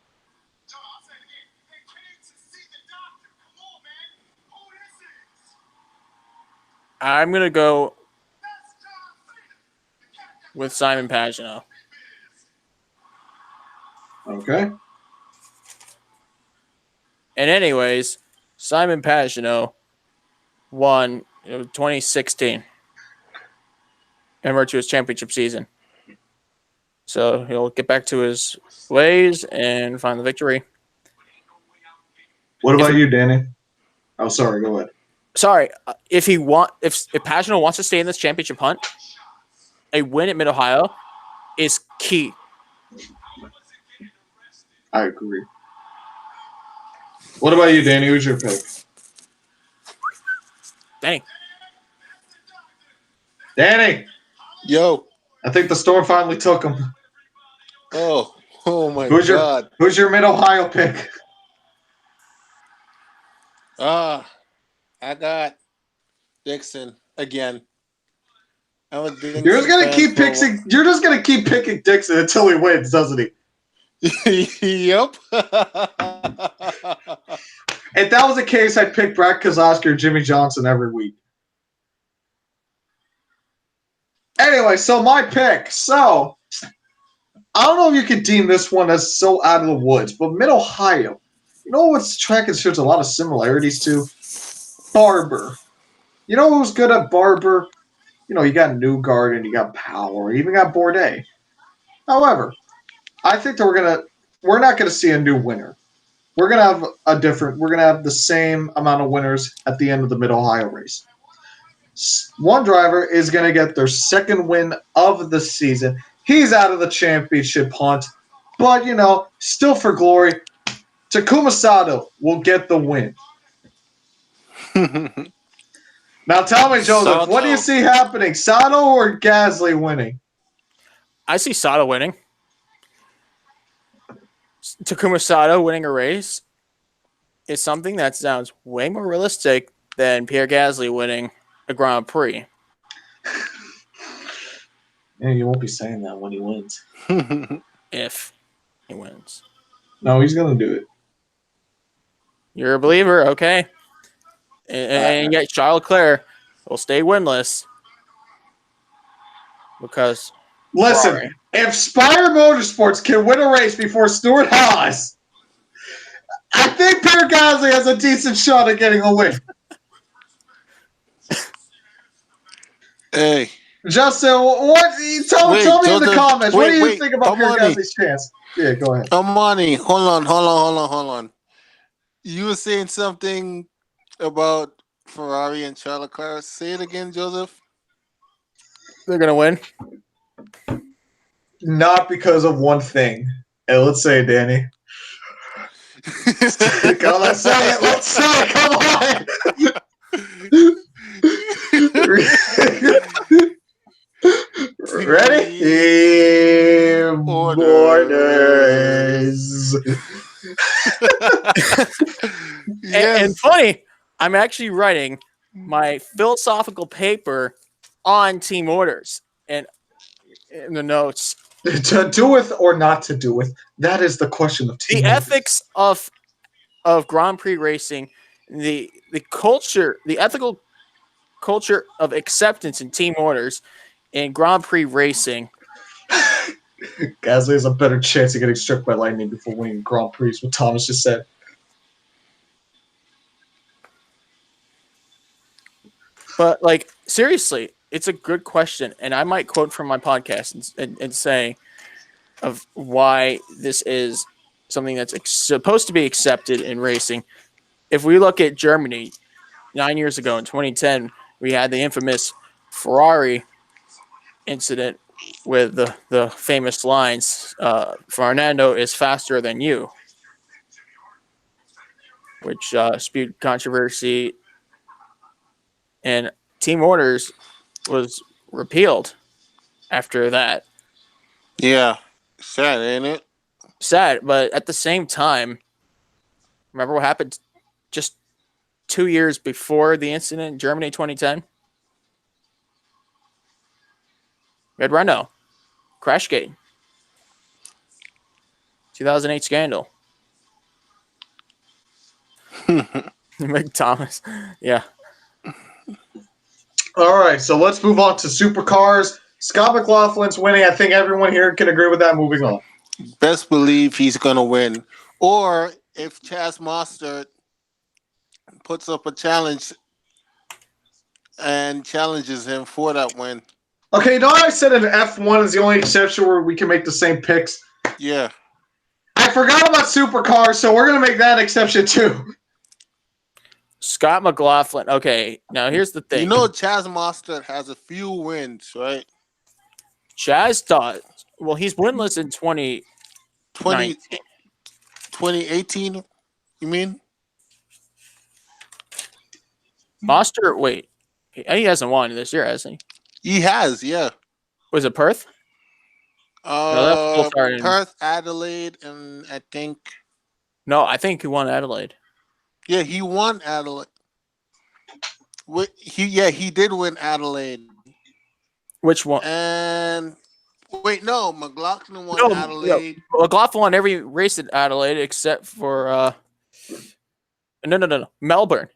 I'm going to go with Simon Pagenaud. Okay. And anyways, Simon Pagenaud won 2016 and we're to his championship season. So he'll get back to his ways and find the victory. What about you, Danny? Oh, sorry. Go ahead. Sorry, if Pagenaud wants to stay in this championship hunt, a win at Mid-Ohio is key. I agree. What about you, Danny? Who's your pick? Danny! Yo. I think the storm finally took him. Oh my God. Who's your Mid-Ohio pick? I got Dixon again. I'm a Dixon You're just gonna fan keep for- picking. You're just gonna keep picking Dixon until he wins, doesn't he? Yep. If that was the case, I'd pick Brad Keselowski or Jimmy Johnson every week. Anyway, so my pick. So I don't know if you could deem this one as so out of the woods, but Mid-Ohio. You know what's track and shows a lot of similarities to? Barber. You know who's good at Barber? You know, you got Newgarden, you got Power, you even got Bourdais. However, I think that we're not gonna see a new winner. We're gonna have the same amount of winners at the end of the Mid-Ohio race. One driver is gonna get their second win of the season. He's out of the championship hunt, but still for glory. Takuma Sato will get the win. Now tell me, Joseph, Sato. what do you see happening? Sato or Gasly winning? I see Sato winning. Takuma Sato winning a race is something that sounds way more realistic than Pierre Gasly winning a Grand Prix. Yeah, you won't be saying that when he wins. If he wins. No, he's gonna do it. You're a believer, okay? And yet Charles Leclerc will stay winless because Listen, Ferrari. if Spire Motorsports can win a race before Stuart Haas, I think Pierre Gasly has a decent shot at getting a win. Hey. Justin, tell me in the comments. What do you think about Pierre Amani. Gasly's chance? Yeah, go ahead. Amani, hold on. You were saying something about Ferrari and Charles Leclerc. Say it again, Joseph. They're going to win. Not because of one thing. Hey, let's say it, Danny. Come on, let's say it. Let's say it. Come on. Ready? Borders. And funny, I'm actually writing my philosophical paper on team orders and in the notes. To do with or not to do with, that is the question of team The orders. ethics of Grand Prix racing, the culture, the ethical culture of acceptance in team orders in Grand Prix racing Gasly has a better chance of getting struck by lightning before winning Grand Prix, what Thomas just said. But like seriously, it's a good question, and I might quote from my podcast and say of why this is something that's supposed to be accepted in racing. If we look at Germany 9 years ago in 2010, we had the infamous Ferrari incident with the famous lines, Fernando is faster than you, which spewed controversy, and team orders was repealed after that. Yeah, sad, ain't it? Sad, but at the same time, remember what happened just 2 years before the incident in Germany 2010? Red Renault, Crashgate, 2008 scandal. Mick Thomas, yeah. All right, so let's move on to supercars. Scott McLaughlin's winning. I think everyone here can agree with that. Moving on. Best believe he's gonna win. Or if Chaz Mostert puts up a challenge and challenges him for that win. Okay, you know what I said in F1 is the only exception where we can make the same picks? Yeah. I forgot about supercars, so we're going to make that exception too. Scott McLaughlin. Okay, now here's the thing. You know Chaz Mostert has a few wins, right? Chaz thought, well, he's winless in 2018, you mean? Monster, wait. He hasn't won this year, has he? He has, yeah. Was it Perth? that's Coulthard and- Perth, Adelaide, and I think... No, I think he won Adelaide. Yeah, he won Adelaide. He did win Adelaide. Which one? And... Wait, no. McLaughlin won No, Adelaide. No. McLaughlin won every race at Adelaide except for... No. Melbourne.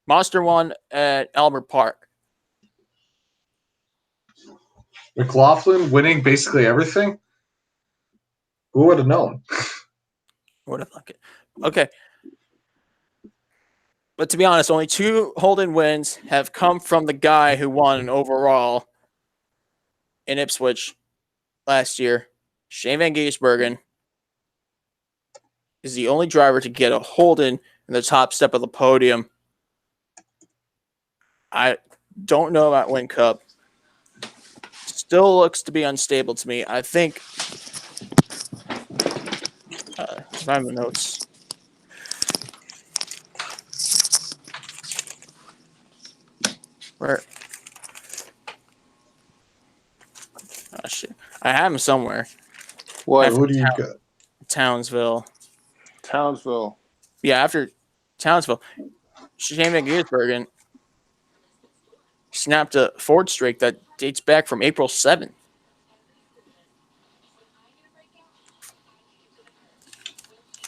Monster won at Albert Park. McLaughlin winning basically everything? Who would have known? What a fuck it. Okay. But to be honest, only 2 Holden wins have come from the guy who won overall in Ipswich last year. Shane Van Gisbergen is the only driver to get a Holden in the top step of the podium. I don't know about Win Cup. Still looks to be unstable to me. I think if I have the notes. Where? Oh shit! I have him somewhere. What? Who do you got? Townsville. Townsville. Yeah, after Townsville, Shane Van Gisbergen snapped a Ford streak that dates back from April 7th.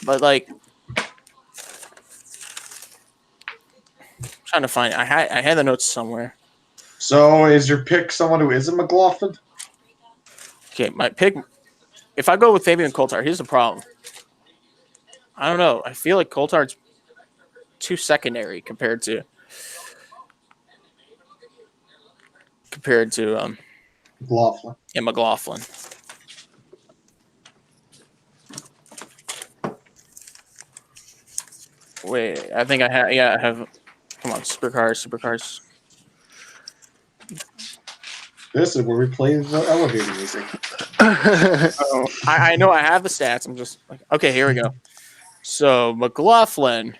But like, I'm trying to find it. I had the notes somewhere. So is your pick someone who isn't McLaughlin? Okay, my pick. If I go with Fabian Coulthard, here's the problem. I don't know. I feel like Coulthard's too secondary compared to McLaughlin. McLaughlin. Wait, I think I have. Yeah, I have. Come on, supercars. This is where we play the elevator music. Oh, I know I have the stats. I'm just like, okay, here we go. So McLaughlin.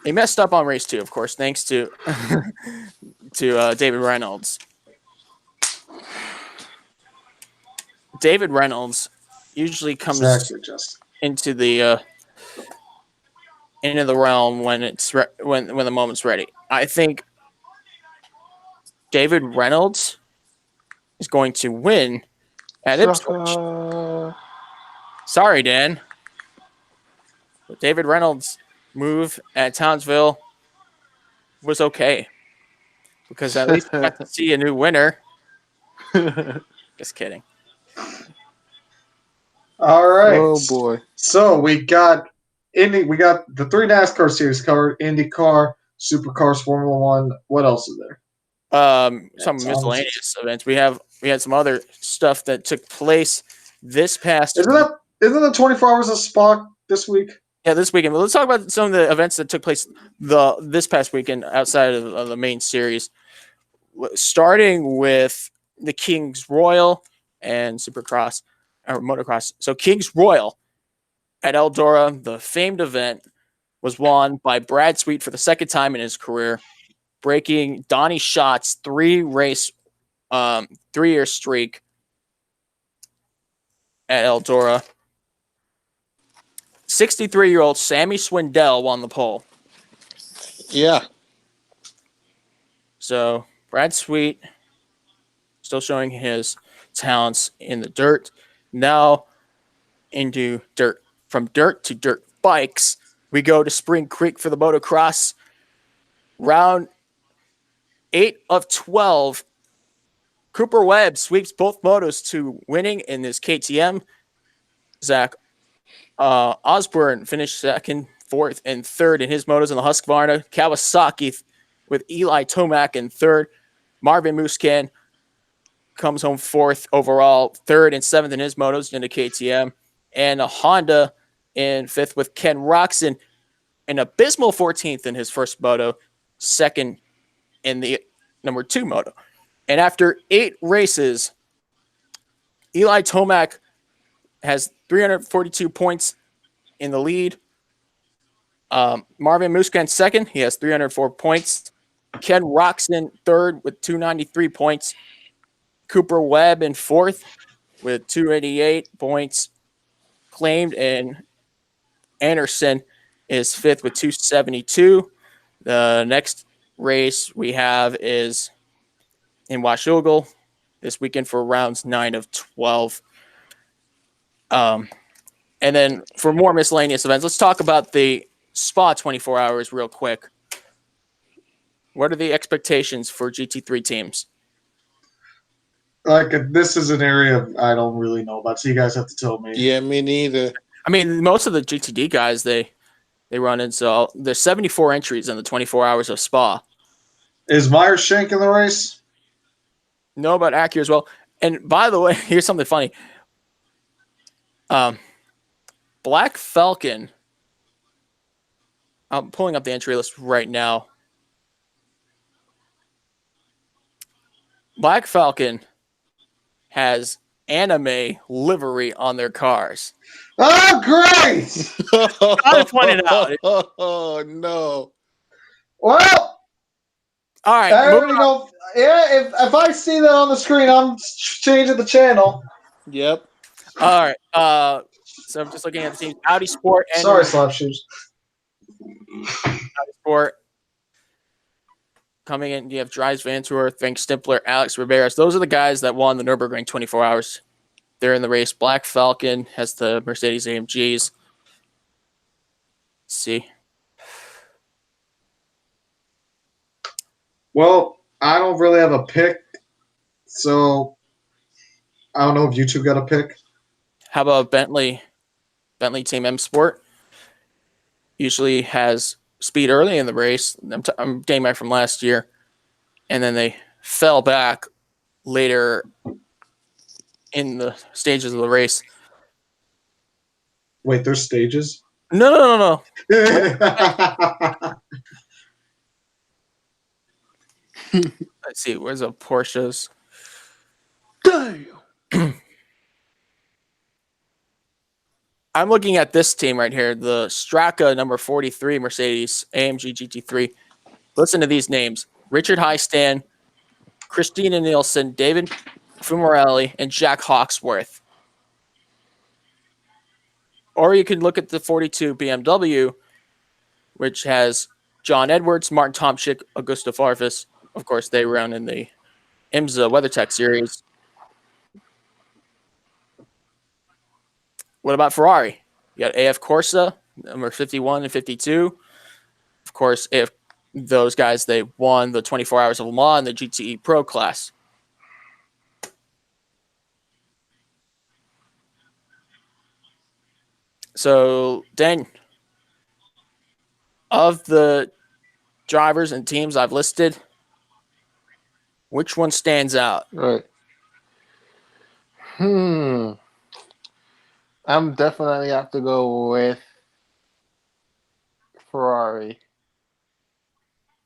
He messed up on race 2, of course, thanks to David Reynolds. David Reynolds usually comes into the realm when it's when the moment's ready. I think David Reynolds is going to win at Ipswich. Sorry, Dan. But David Reynolds' move at Townsville was okay. because at least we got to see a new winner. Just kidding. All right. Oh boy. So we got the 3 NASCAR series covered: IndyCar, Supercars, Formula One. What else is there? Some That's miscellaneous events. We had some other stuff that took place this past Isn't the 24 Hours of Spa this week? this weekend. But let's talk about some of the events that took place this past weekend outside of the main series. Starting with the Kings Royal and Supercross or motocross. So Kings Royal at Eldora, the famed event, was won by Brad Sweet for the second time in his career, breaking Donnie Scott's 3-year streak at Eldora. 63-year-old Sammy Swindell won the pole. Yeah. So Brad Sweet still showing his talents in the dirt. Now into dirt. From dirt to dirt bikes, we go to Spring Creek for the motocross. Round 8 of 12. Cooper Webb sweeps both motos to winning in this KTM. Zach Osborne finished second, fourth, and third in his motos in the Husqvarna. Kawasaki with Eli Tomac in third. Marvin Musquin comes home fourth overall, third and seventh in his motos in the KTM. And a Honda in fifth with Ken Roxon, an abysmal 14th in his first moto, second in the number 2 moto. And after 8 races, Eli Tomac has 342 points in the lead. Marvin Musquin second. He has 304 points. Ken Roxon third with 293 points. Cooper Webb in fourth with 288 points claimed. And Anderson is fifth with 272. The next race we have is in Washougal this weekend for rounds 9 of 12. And then for more miscellaneous events, let's talk about the Spa 24 hours real quick. What are the expectations for GT3 teams? Like, this is an area I don't really know about, so you guys have to tell me. Yeah, me neither. I mean, most of the GTD guys, they run in. So there's 74 entries in the 24 hours of Spa. Is Meyer Shank in the race? No, but Acura as well. And by the way, here's something funny. Black Falcon. I'm pulling up the entry list right now. Black Falcon has anime livery on their cars. Oh, great! Gotta point it out. Oh no. Well, All right. I already know. Yeah, if I see that on the screen, I'm changing the channel. Yep. All right. So I'm just looking at the teams. Audi Sport and Sorry, Slap Shoes. Audi Sport coming in. You have Dries Vantour, Frank Stimpler, Alex Riberas. Those are the guys that won the Nürburgring 24 hours. They're in the race. Black Falcon has the Mercedes AMGs. Let's see. Well, I don't really have a pick, so I don't know if you two got a pick. How about Bentley? Bentley Team M Sport usually has speed early in the race. I'm getting back from last year, and then they fell back later in the stages of the race. Wait, there's stages? No. Let's see. Where's the Porsches? Damn. I'm looking at this team right here, the Straka number 43 Mercedes AMG GT3. Listen to these names: Richard Highstand, Christina Nielsen, David Fumarelli, and Jack Hawksworth. Or you can look at the 42 BMW, which has John Edwards, Martin Tomczyk, Augusto Farfus. Of course, they run in the IMSA WeatherTech series. What about Ferrari? You got AF Corsa, number 51 and 52. Of course, AF those guys, they won the 24 Hours of Le Mans and the GTE Pro class. So, Dan, of the drivers and teams I've listed, which one stands out? Right. I'm definitely have to go with Ferrari.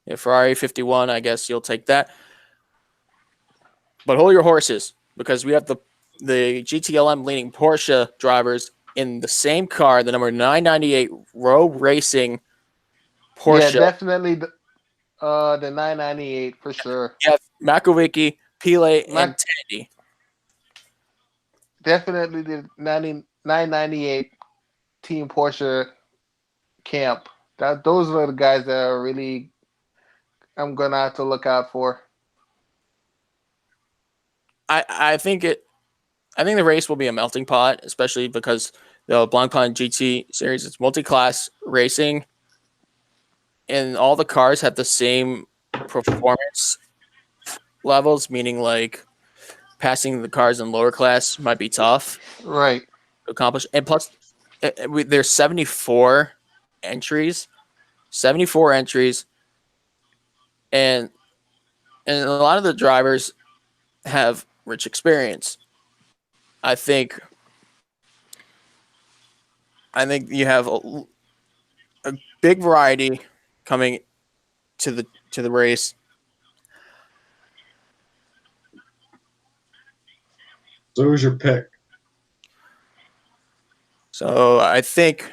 Yeah, Ferrari 51, I guess you'll take that. But hold your horses, because we have the GTLM leading Porsche drivers in the same car, the number 998 Road Racing Porsche. Yeah, definitely the 998 for sure. You have Makovic, Pile, and Tandy. Definitely the 998 Team Porsche camp. Those are the guys that are really I'm gonna have to look out for. I think the race will be a melting pot, especially because the Blancpain GT series is multi-class racing, and all the cars have the same performance levels, meaning like passing the cars in lower class might be tough Right. to accomplish. And plus, there's 74 entries, and a lot of the drivers have rich experience. I think you have a big variety coming to the race. So who's your pick? So I think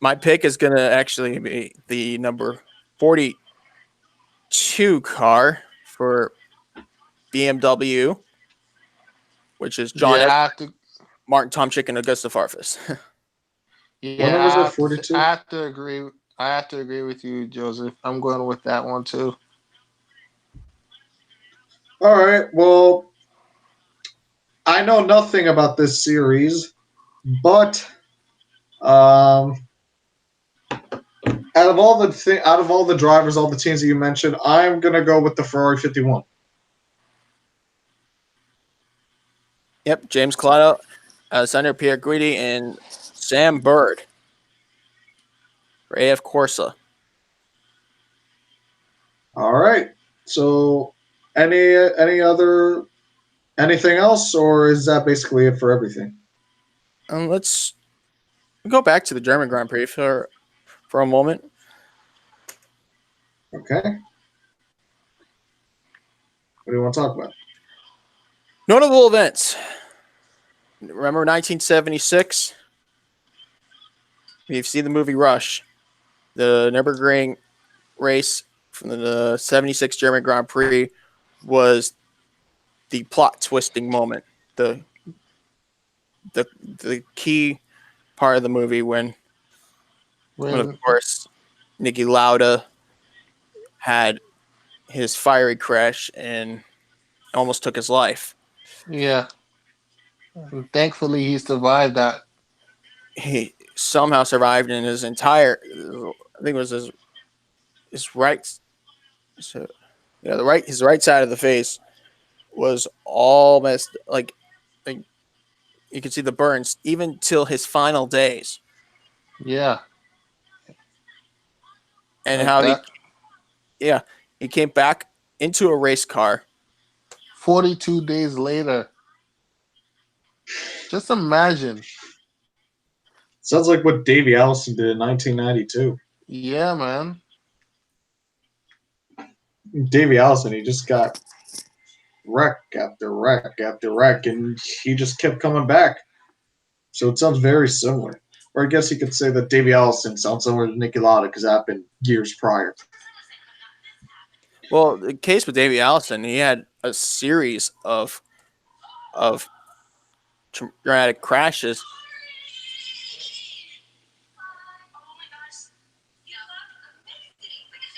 my pick is going to actually be the number 42 car for BMW, which is John Edwards, Martin Tomczyk, and Augusta Farfus. Yeah, was it, 42? I have to agree. I have to agree with you, Joseph. I'm going with that one too. All right. Well, I know nothing about this series, but out of all the drivers, all the teams that you mentioned, I'm gonna go with the Ferrari 51. Yep, James Calado, Alessandro Pierre Guidi, and Sam Bird for AF Corsa. All right. So, anything else, or is that basically it for everything? Let's go back to the German Grand Prix for a moment. Okay. What do you want to talk about? Notable events. Remember 1976? You've seen the movie Rush. The Nürburgring race from the 76 German Grand Prix was the plot twisting moment. The key part of the movie when of course Niki Lauda had his fiery crash and almost took his life. Yeah. And thankfully, he survived that. He somehow survived, in his entire, I think it was his right, so yeah, his right side of the face was all messed, like you could see the burns even till his final days. Yeah. And Like how that. he came back into a race car 42 days later. Just imagine. Sounds like what Davey Allison did in 1992. Yeah, man. Davey Allison, he just got wreck after wreck after wreck, and he just kept coming back. So it sounds very similar. Or I guess you could say that Davey Allison sounds similar to Niki Lauda because that happened years prior. Well, the case with Davey Allison, he had a series of dramatic crashes.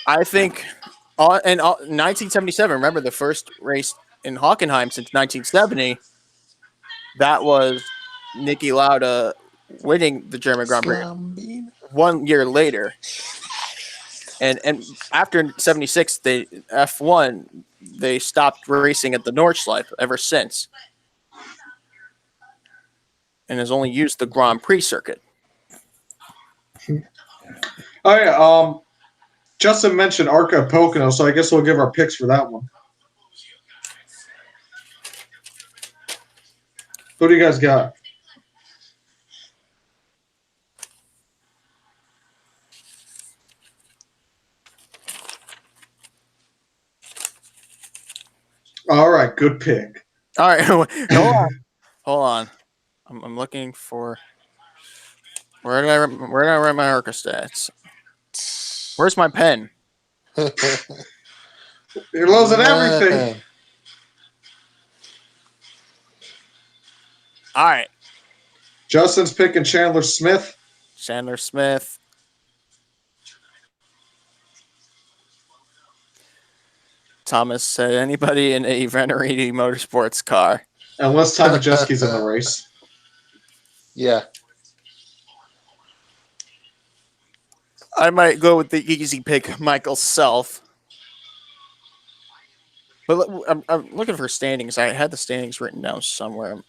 I think in 1977, remember the first race in Hockenheim since 1970, that was Niki Lauda winning the German Grand Prix. 1 year later. And after 76, they F1 they stopped racing at the Nordschleife ever since, and has only used the Grand Prix circuit. Oh yeah. Justin mentioned Arca Pocono, so I guess we'll give our picks for that one. Who do you guys got? All right, good pick. All right, hold on. I'm looking for where did I write my Arca stats? Where's my pen? You're losing everything. All right, Justin's picking Chandler Smith. Chandler Smith. Thomas said anybody in a Venerati Motorsports car. Unless Ty Majeski's in the race. Yeah. I might go with the easy pick, Michael Self. But I'm looking for standings. I had the standings written down somewhere.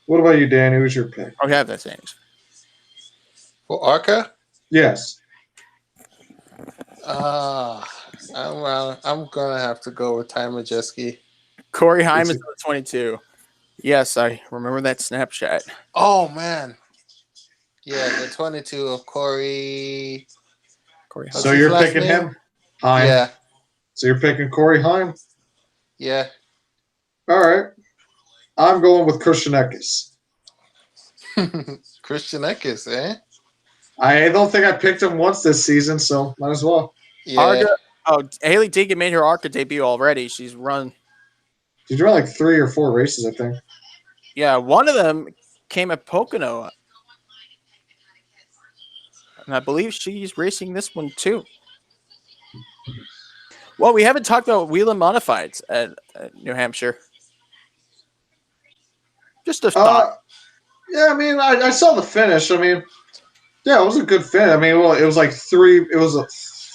What about you, Danny? Who's your pick? I have the standings. For Arca? Yes. I'm gonna have to go with Ty Majeski. Corey Heim is on the 22. Yes, I remember that Snapchat. Oh man. Yeah, the 22 of Corey. Corey Heim. So his you're last picking name? him? Heim. Yeah. So you're picking Corey Heim? Yeah. All right. I'm going with Christian Eckes. Christian Eckes, eh? I don't think I picked him once this season, so might as well. Yeah. Arca, Haley Deegan made her Arca debut already. She's run. She's run like 3 or 4 races, I think. Yeah, one of them came at Pocono. And I believe she's racing this one too. Well, we haven't talked about Whelen Modifieds at New Hampshire. Just a thought. Yeah, I mean, I saw the finish. I mean, yeah, it was a good finish. I mean, well, it was like 3. It was a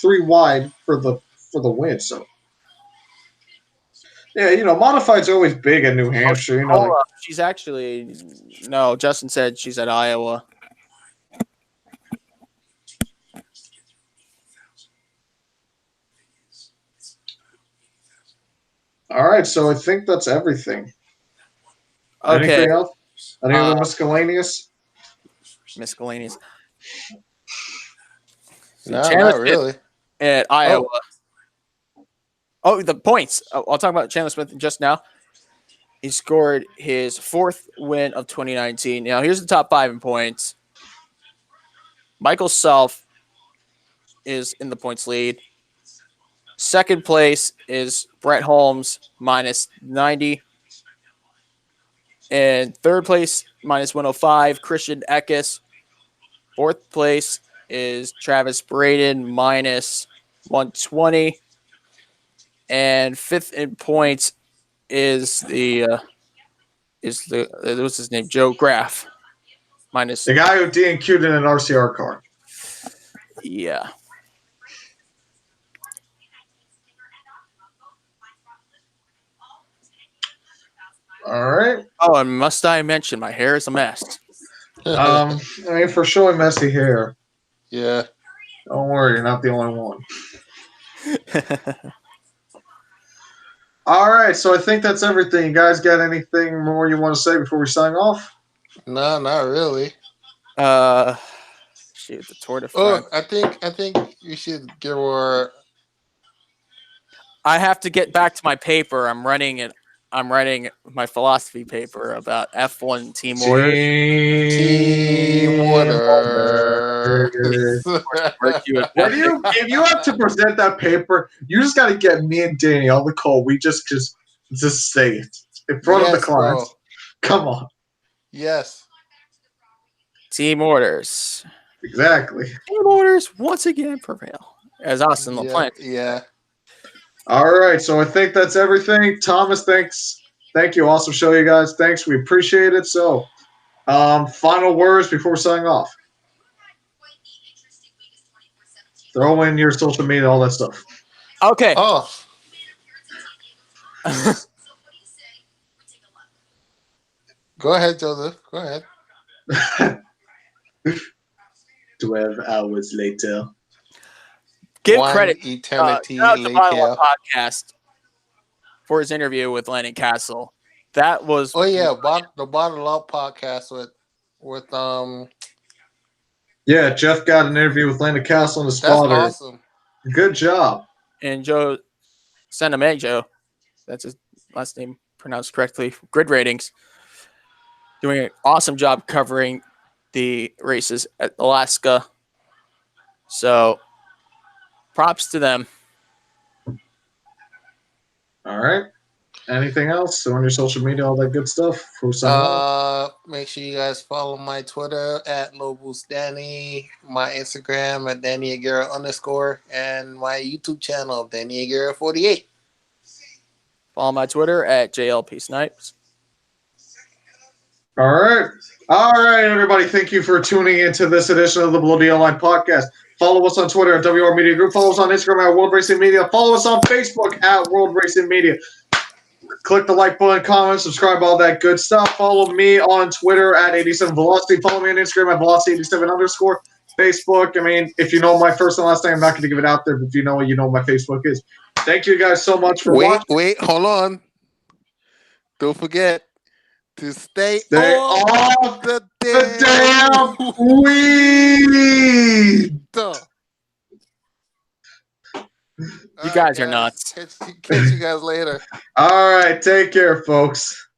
3 wide for the win. So, yeah, Modified's always big in New Hampshire. She's actually no. Justin said she's at Iowa. All right, so I think that's everything. Okay. Anything else? Any other miscellaneous? Miscellaneous. No, Chandler not really. At Iowa. Oh, the points. I'll talk about Chandler Smith just now. He scored his 4th win of 2019. Now, here's the top 5 in points. Michael Self is in the points lead. Second place is Brett Holmes, minus 90. And third place, minus 105, Christian Eckes. Fourth place is Travis Braden, minus 120. And fifth in points is what's his name? Joe Graff. Minus the guy who DNQ'd in an RCR car. Yeah. All right. Oh, and must I mention my hair is a mess. I mean, for showing messy hair. Yeah. Don't worry, you're not the only one. All right, so I think that's everything. You guys got anything more you want to say before we sign off? No, not really. Shoot, the Tour de Oh, France. I think you should give her. I have to get back to my paper. I'm writing my philosophy paper about F1 team orders. Team order. If you have to present that paper, you just got to get me and Danny on the call. We just say it in front of the clients. Bro. Come on. Yes. Team orders. Exactly. Team orders once again prevail. As Austin LaPlante. Yeah. All right, so I think that's everything. Thomas, thanks. Thank you. Awesome show, you guys. Thanks. We appreciate it. So, final words before signing off. Throw in your social media, all that stuff. Okay. Oh, go ahead, Joseph. Go ahead. 12 hours later. Give One credit. eternity Shout out to Bottom later. One Podcast for his interview with Landon Castle. That was Oh yeah, the Bottle Up podcast with Yeah, Jeff got an interview with Landon Castle and his that's father. awesome. Good job. and Joe Sanamajo. That's his last name pronounced correctly. Grid ratings. Doing an awesome job covering the races at Alaska. So props to them. All right. Anything else on your social media, all that good stuff? For signing Make sure you guys follow my Twitter at Lobus Danny, my Instagram at Danny Aguirre _, and my YouTube channel, Danny Aguirre 48. Follow my Twitter at JLP Snipes. All right. All right, everybody. Thank you for tuning into this edition of the Below the Online podcast. Follow us on Twitter at WR Media Group. Follow us on Instagram at World Racing Media. Follow us on Facebook at World Racing Media. Click the like button, comment, subscribe, all that good stuff. Follow me on Twitter at 87Velocity. Follow me on Instagram at Velocity87 _ Facebook. I mean, if you know my first and last name, I'm not going to give it out there, but if you know it, you know what my Facebook is. Thank you guys so much for watching. Wait, hold on. Don't forget to stay off the the damn weed. You guys are nuts. Catch you guys later. All right, take care, folks.